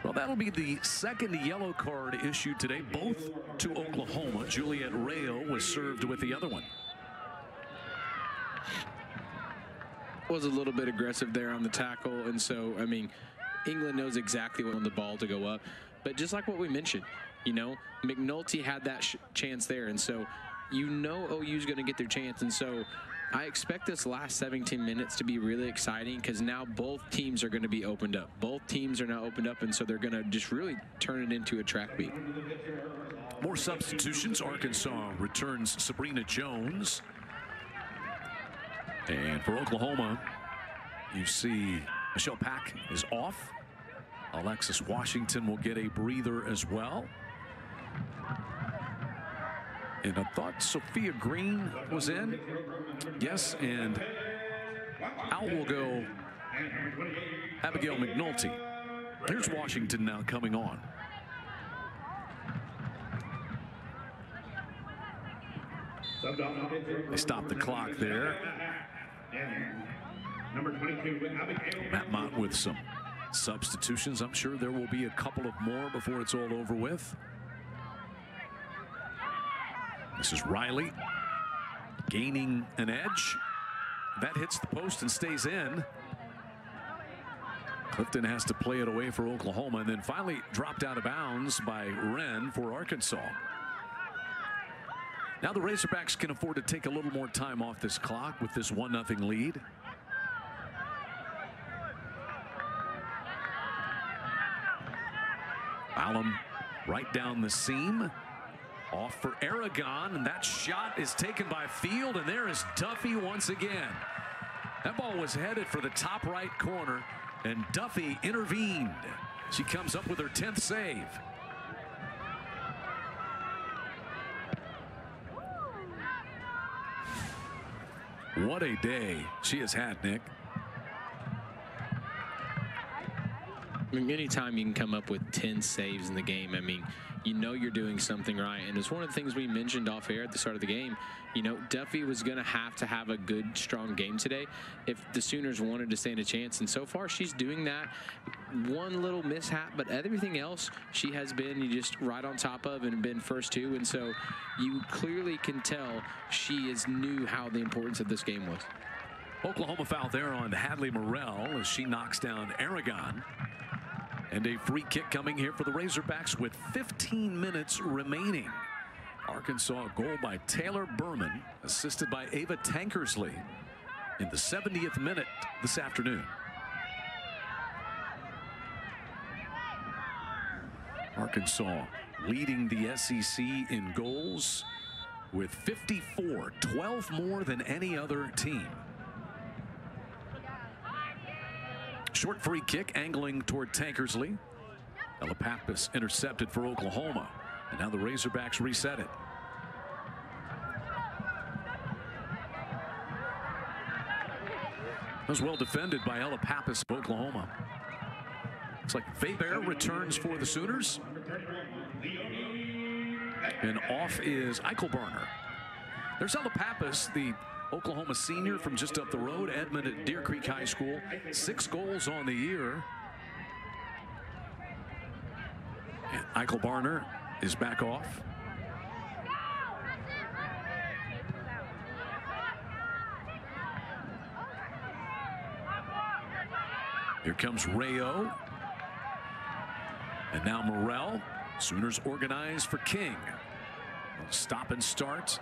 Well, that'll be the second yellow card issued today, both to Oklahoma. Juliet Rayo was served with the other one. Was a little bit aggressive there on the tackle, and so, I mean, England knows exactly when the ball to go up. But just like what we mentioned, you know, McNulty had that chance there, and so you know OU's going to get their chance, and so I expect this last 17 minutes to be really exciting because now both teams are going to be opened up. Both teams are now opened up, and so they're going to just really turn it into a track meet. More substitutions. Arkansas returns Sabrina Jones. And for Oklahoma, you see Michelle Pack is off. Alexis Washington will get a breather as well. And I thought Sophia Green was in. Yes, and out will go Abigail McNulty. Here's Washington now coming on. They stop the clock there. Matt Mott with some substitutions. I'm sure there will be a couple of more before it's all over with. This is Riley gaining an edge. That hits the post and stays in. Clifton has to play it away for Oklahoma, and then finally dropped out of bounds by Wren for Arkansas. Now the Razorbacks can afford to take a little more time off this clock with this 1-0 lead. Allen right down the seam. Off for Aragon, and that shot is taken by Field, and there is Duffy once again. That ball was headed for the top right corner, and Duffy intervened. She comes up with her 10th save. What a day she has had, Nick. I mean, anytime you can come up with 10 saves in the game, I mean, you know you're doing something right. And it's one of the things we mentioned off air at the start of the game. You know, Duffy was going to have a good, strong game today if the Sooners wanted to stand a chance. And so far, she's doing that. One little mishap, but everything else she has been just right on top of and been first to. And so you clearly can tell she knew how the importance of this game was. Oklahoma foul there on Hadley Morrell as she knocks down Aragon. And a free kick coming here for the Razorbacks with 15 minutes remaining. Arkansas goal by Taylor Berman, assisted by Ava Tankersley in the 70th minute this afternoon. Arkansas leading the SEC in goals with 54, 12 more than any other team. Short free kick angling toward Tankersley. Ella Pappas intercepted for Oklahoma. And now the Razorbacks reset it. That was well defended by Ella Pappas of Oklahoma. Looks like Weber returns for the Sooners. And off is Eichelbarner. There's Ella Pappas, the Oklahoma senior from just up the road, Edmond at Deer Creek High School. 6 goals on the year. And Eichelbarner is back off. Here comes Rayo. And now Morrell. Sooners organized for King. Stop and start.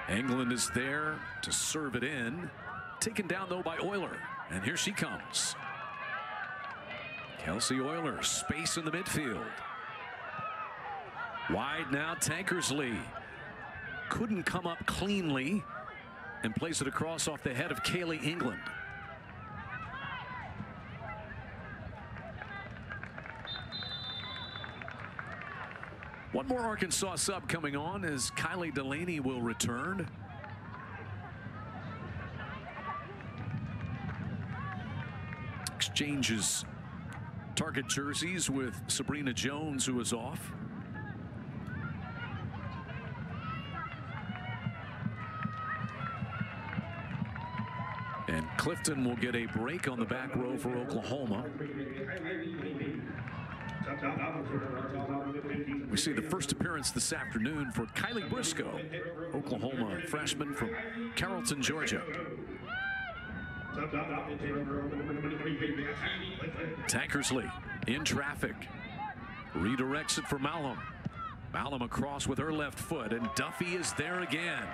England is there to serve it in. Taken down, though, by Euler. And here she comes. Kelsey Euler, space in the midfield. Wide now, Tankersley. Couldn't come up cleanly and plays it across off the head of Kaylee England. One more Arkansas sub coming on as Kylie Delaney will return. Exchanges target jerseys with Sabrina Jones, who is off. And Clifton will get a break on the back row for Oklahoma. We see the first appearance this afternoon for Kylie Briscoe, Oklahoma freshman from Carrollton, Georgia. Tankersley in traffic. Redirects it for Malum. Malum across with her left foot, and Duffy is there again.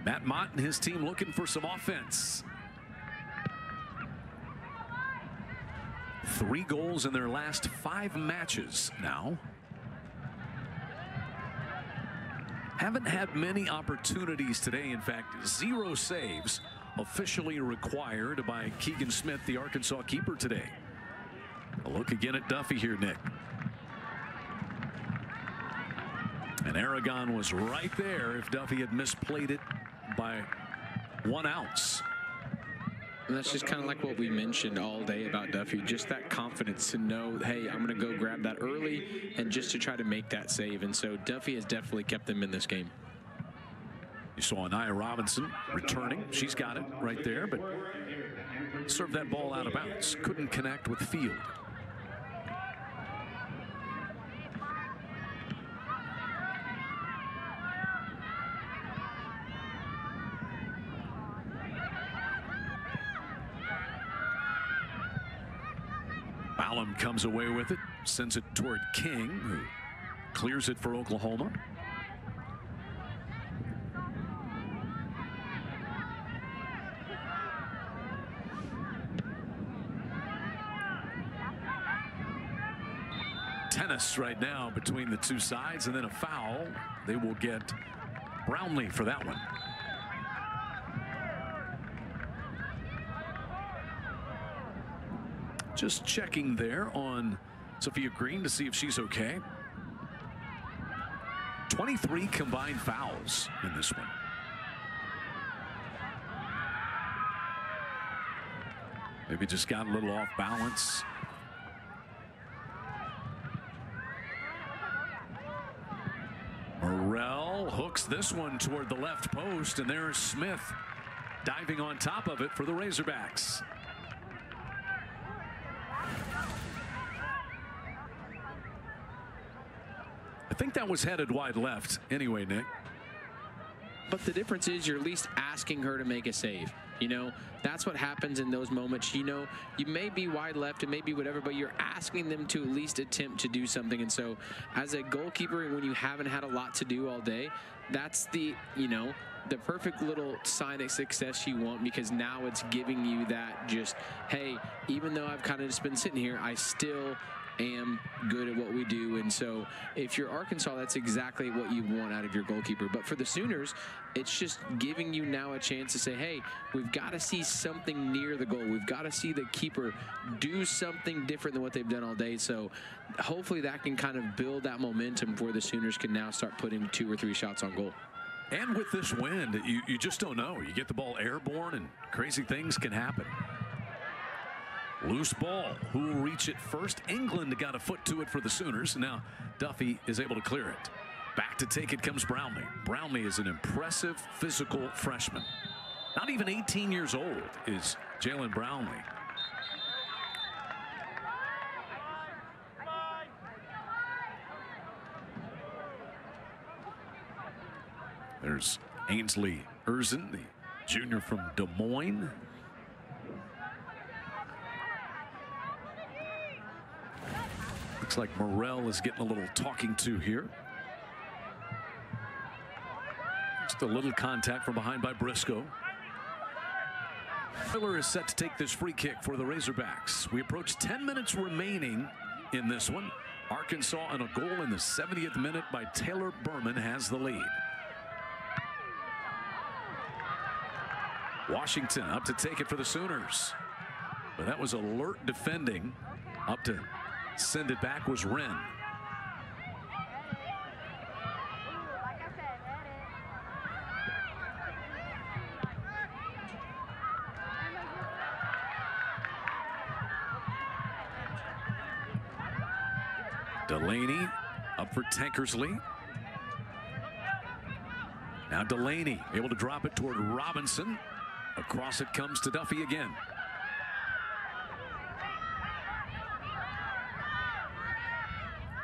Matt Mott and his team looking for some offense. 3 goals in their last 5 matches now. Haven't had many opportunities today. In fact, 0 saves officially required by Keegan Smith, the Arkansas keeper, today. A look again at Duffy here, Nick. And Aragon was right there if Duffy had misplayed it by 1 ounce. And that's just kind of like what we mentioned all day about Duffy, just that confidence to know, hey, I'm going to go grab that early and just to try to make that save. And so Duffy has definitely kept them in this game. You saw Nia Robinson returning. She's got it right there, but served that ball out of bounds. Couldn't connect with Field. Malum comes away with it, sends it toward King, who clears it for Oklahoma. Tennis right now between the two sides, and then a foul. They will get Brownlee for that one. Just checking there on Sophia Green to see if she's okay. 23 combined fouls in this one. Maybe just got a little off balance. Morrell hooks this one toward the left post, and there's Smith diving on top of it for the Razorbacks. I think that was headed wide left anyway, Nick. But the difference is you're at least asking her to make a save. You know, that's what happens in those moments. You know, you may be wide left and maybe whatever, but you're asking them to at least attempt to do something. And so as a goalkeeper, when you haven't had a lot to do all day, that's the, you know, the perfect little sign of success you want, because now it's giving you that just, hey, even though I've kind of just been sitting here, I still am good at what we do. And so if you're Arkansas, that's exactly what you want out of your goalkeeper. But for the Sooners, it's just giving you now a chance to say, hey, we've got to see something near the goal. We've got to see the keeper do something different than what they've done all day. So hopefully that can kind of build that momentum where the Sooners can now start putting 2 or 3 shots on goal. And with this wind, you just don't know. You get the ball airborne and crazy things can happen. Loose ball. Who will reach it first? England got a foot to it for the Sooners. And now Duffy is able to clear it. Back to take it comes Brownlee. Brownlee is an impressive physical freshman. Not even 18 years old is Jalen Brownlee. There's Ainsley Erzen, the junior from Des Moines. Looks like Morrell is getting a little talking to here. Just a little contact from behind by Briscoe. Miller is set to take this free kick for the Razorbacks. We approach 10 minutes remaining in this one. Arkansas, and a goal in the 70th minute by Taylor Berman has the lead. Washington up to take it for the Sooners. But that was alert defending. Up to send it back was Wren. Delaney up for Tankersley. Now Delaney able to drop it toward Robinson. Across it comes to Duffy again.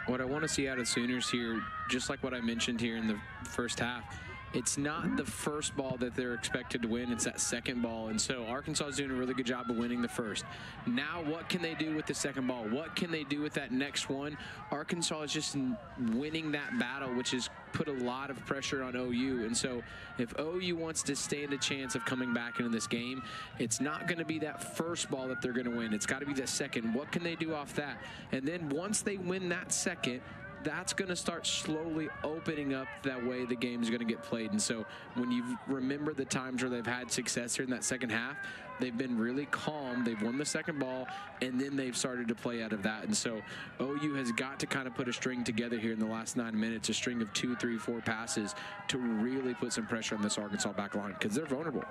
What I want to see out of Sooners here, just like what I mentioned here in the first half, it's not the first ball that they're expected to win, it's that second ball. And so Arkansas is doing a really good job of winning the first. Now what can they do with the second ball? What can they do with that next one? Arkansas is just winning that battle, which has put a lot of pressure on OU. And so if OU wants to stand a chance of coming back into this game, it's not going to be that first ball that they're going to win. It's got to be that second. What can they do off that? And then once they win that second, that's going to start slowly opening up that way the game is going to get played. And so when you remember the times where they've had success here in that second half, they've been really calm. They've won the second ball, and then they've started to play out of that. And so OU has got to kind of put a string together here in the last 9 minutes, a string of 2, 3, 4 passes to really put some pressure on this Arkansas back line because they're vulnerable.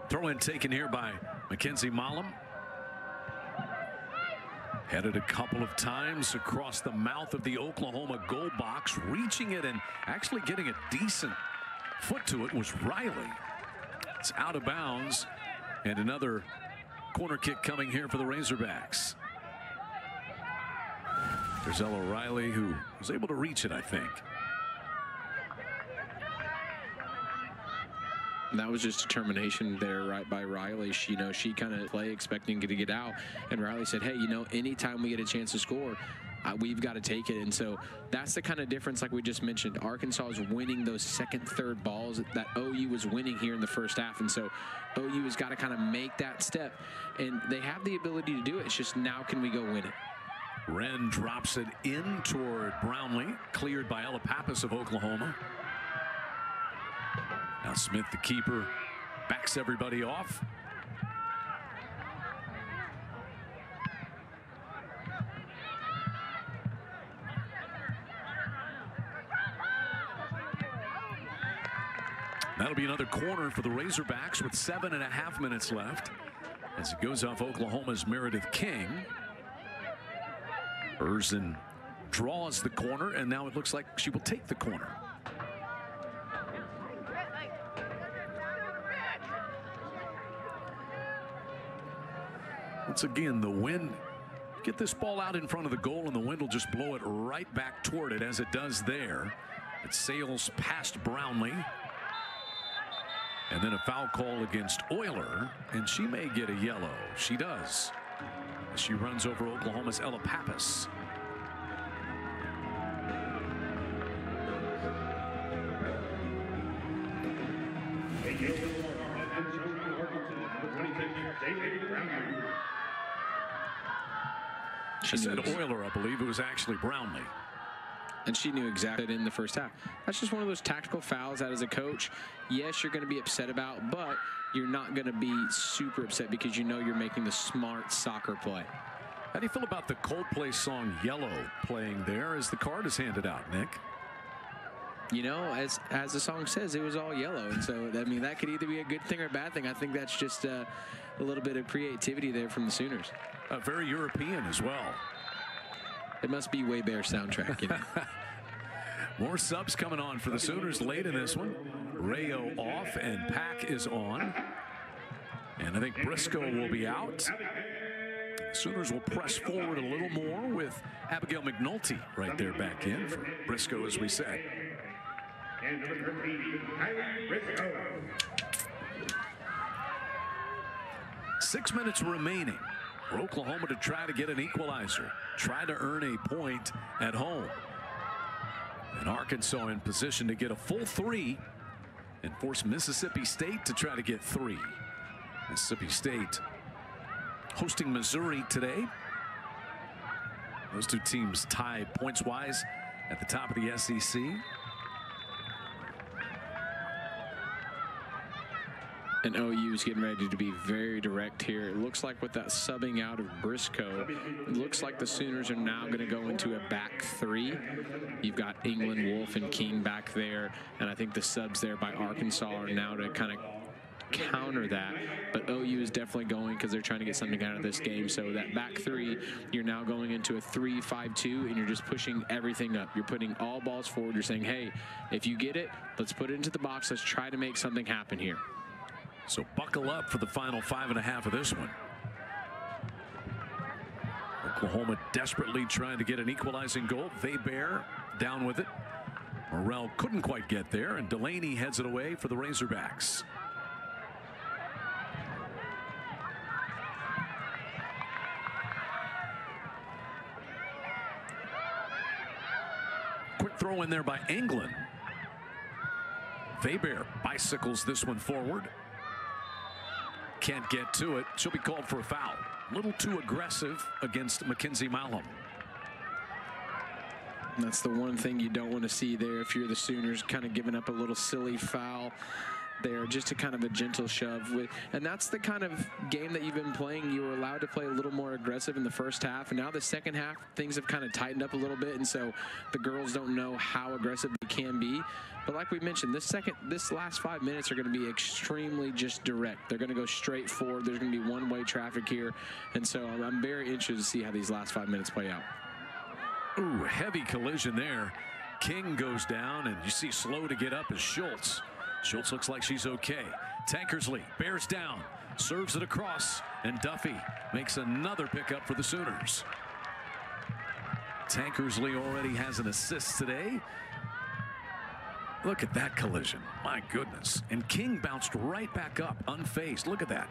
Throw in taken here by Mackenzie Malum. Headed a couple of times across the mouth of the Oklahoma goal box, reaching it and actually getting a decent foot to it was Riley. It's out of bounds, and another corner kick coming here for the Razorbacks. There's Ella Riley, who was able to reach it, I think. And that was just determination there right by Riley. She kind of play expecting to get out. And Riley said, hey, anytime we get a chance to score, we've got to take it. And so that's the kind of difference, like we just mentioned. Arkansas is winning those second, third balls that OU was winning here in the first half. And so OU has got to kind of make that step. And they have the ability to do it. It's just now can we go win it? Wren drops it in toward Brownlee, cleared by Ella Pappas of Oklahoma. Now Smith, the keeper, backs everybody off. That'll be another corner for the Razorbacks with 7.5 minutes left as it goes off Oklahoma's Meredith King. Erzen draws the corner, and now it looks like she will take the corner. Once again, the wind, get this ball out in front of the goal, and the wind will just blow it right back toward it as it does there. It sails past Brownlee. And then a foul call against Euler, and she may get a yellow. She does. She runs over Oklahoma's Ella Pappas. She said Euler, I believe it was actually Brownlee. And she knew exactly in the first half. That's just one of those tactical fouls that as a coach, yes, you're going to be upset about, but you're not going to be super upset because you're making the smart soccer play. How do you feel about the Coldplay song Yellow playing there as the card is handed out, Nick? As the song says, it was all yellow. And so, I mean, that could either be a good thing or a bad thing. I think that's just a little bit of creativity there from the Sooners. Very European as well. It must be Way Bear soundtrack, More subs coming on for the Sooners late in this one. Rayo off and Pack is on. And I think Briscoe will be out. Sooners will press forward a little more with Abigail McNulty right there back in for Briscoe, as we said. And number 13, Kylie Briscoe. 6 minutes remaining for Oklahoma to try to get an equalizer, try to earn a point at home. And Arkansas in position to get a full 3 and force Mississippi State to try to get 3. Mississippi State hosting Missouri today. Those two teams tied points-wise at the top of the SEC. And OU is getting ready to be very direct here. It looks like with that subbing out of Briscoe, it looks like the Sooners are now going to go into a back three. You've got England, Wolf, and King back there. And I think the subs there by Arkansas are now to kind of counter that. But OU is definitely going because they're trying to get something out of this game. So that back three, you're now going into a 3-5-2, and you're just pushing everything up. You're putting all balls forward. You're saying, hey, if you get it, let's put it into the box. Let's try to make something happen here. So buckle up for the final 5.5 of this one. Oklahoma desperately trying to get an equalizing goal. Weber down with it. Morrell couldn't quite get there, and Delaney heads it away for the Razorbacks. Quick throw in there by England. Weber bicycles this one forward. Can't get to it. She'll be called for a foul. A little too aggressive against Mackenzie Malum. That's the one thing you don't want to see there if you're the Sooners, kind of giving up a little silly foul there, just a kind of a gentle shove. And that's the kind of game that you've been playing. You were allowed to play a little more aggressive in the first half, and now the second half, things have kind of tightened up a little bit, and so the girls don't know how aggressive they can be. But like we mentioned, this last 5 minutes are going to be extremely just direct. They're going to go straight forward. There's going to be one-way traffic here, and so I'm very interested to see how these last 5 minutes play out. Ooh, heavy collision there. King goes down, and you see slow to get up is Schultz. Schultz looks like she's okay. Tankersley bears down, serves it across, and Duffy makes another pickup for the Sooners. Tankersley already has an assist today. Look at that collision. My goodness. And King bounced right back up, unfazed. Look at that.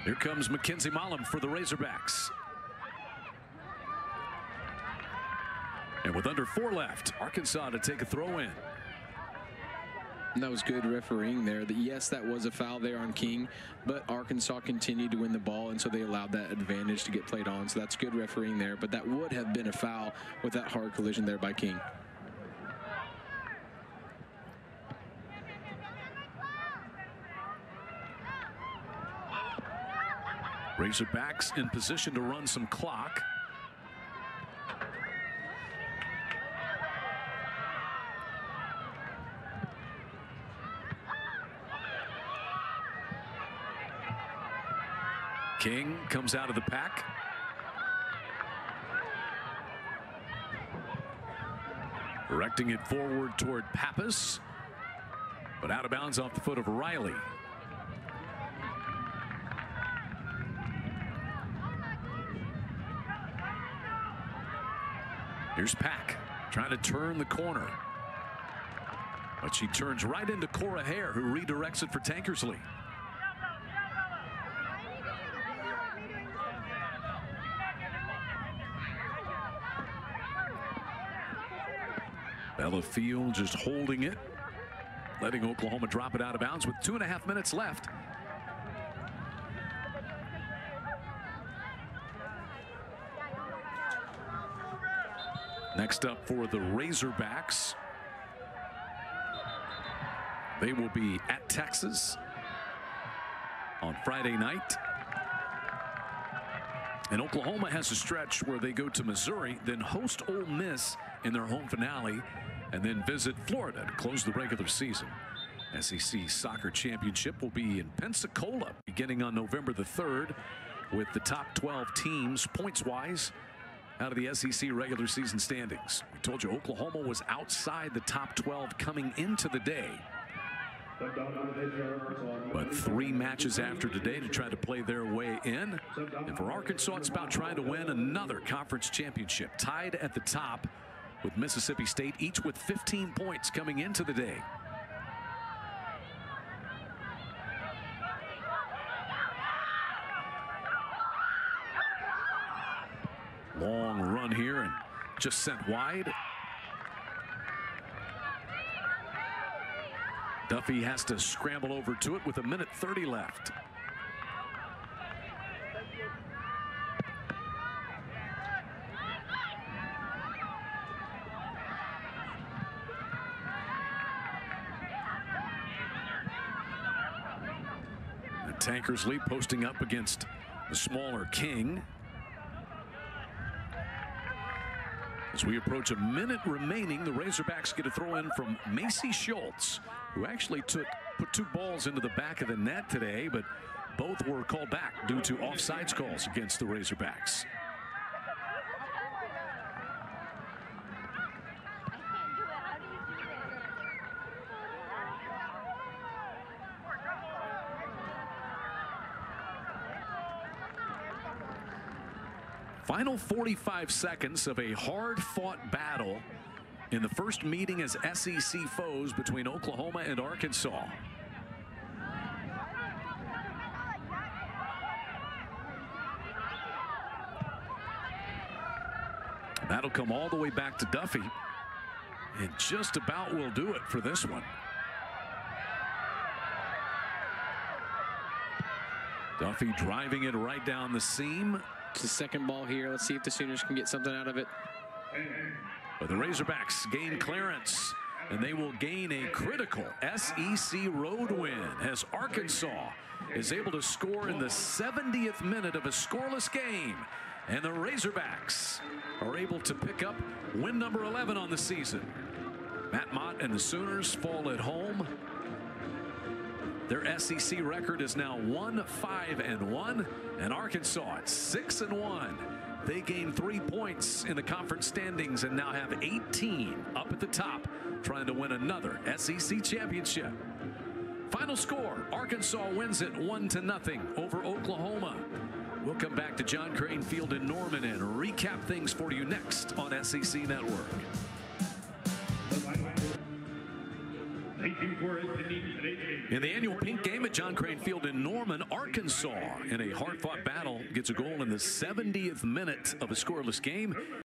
Here comes Mackenzie Malum for the Razorbacks. And with under 4 left, Arkansas to take a throw in. And that was good refereeing there. Yes, that was a foul there on King, but Arkansas continued to win the ball, and so they allowed that advantage to get played on. So that's good refereeing there, but that would have been a foul with that hard collision there by King. Razorbacks in position to run some clock. King comes out of the pack. Directing it forward toward Pappas, but out of bounds off the foot of Riley. Here's Pack trying to turn the corner, but she turns right into Cora Hare, who redirects it for Tankersley. Bella Field just holding it, letting Oklahoma drop it out of bounds with 2.5 minutes left. Next up for the Razorbacks, they will be at Texas on Friday night. And Oklahoma has a stretch where they go to Missouri, then host Ole Miss in their home finale, and then visit Florida to close the regular season. SEC Soccer Championship will be in Pensacola beginning on November the 3rd, with the top 12 teams points-wise out of the SEC regular season standings. We told you Oklahoma was outside the top 12 coming into the day, but 3 matches after today to try to play their way in. And for Arkansas, it's about trying to win another conference championship, tied at the top with Mississippi State, each with 15 points coming into the day. Long run here and just sent wide. Duffy has to scramble over to it with 1:30 left. Tankersley posting up against the smaller King. As we approach a minute remaining, the Razorbacks get a throw in from Macy Schultz, who actually put 2 balls into the back of the net today, but both were called back due to offsides calls against the Razorbacks. Final 45 seconds of a hard-fought battle in the first meeting as SEC foes between Oklahoma and Arkansas. That'll come all the way back to Duffy, and just about will do it for this one. Duffy driving it right down the seam. It's the second ball here. Let's see if the Sooners can get something out of it. But the Razorbacks gain clearance, and they will gain a critical SEC road win as Arkansas is able to score in the 70th minute of a scoreless game. And the Razorbacks are able to pick up win number 11 on the season. Matt Mott and the Sooners fall at home. Their SEC record is now 1-5-1, and Arkansas at 6-1. They gain 3 points in the conference standings and now have 18 up at the top, trying to win another SEC championship. Final score, Arkansas wins it 1-0 over Oklahoma. We'll come back to John Crane Field in Norman and recap things for you next on SEC Network. In the annual Pink Game at John Crane Field in Norman, Arkansas, in a hard-fought battle, gets a goal in the 70th minute of a scoreless game.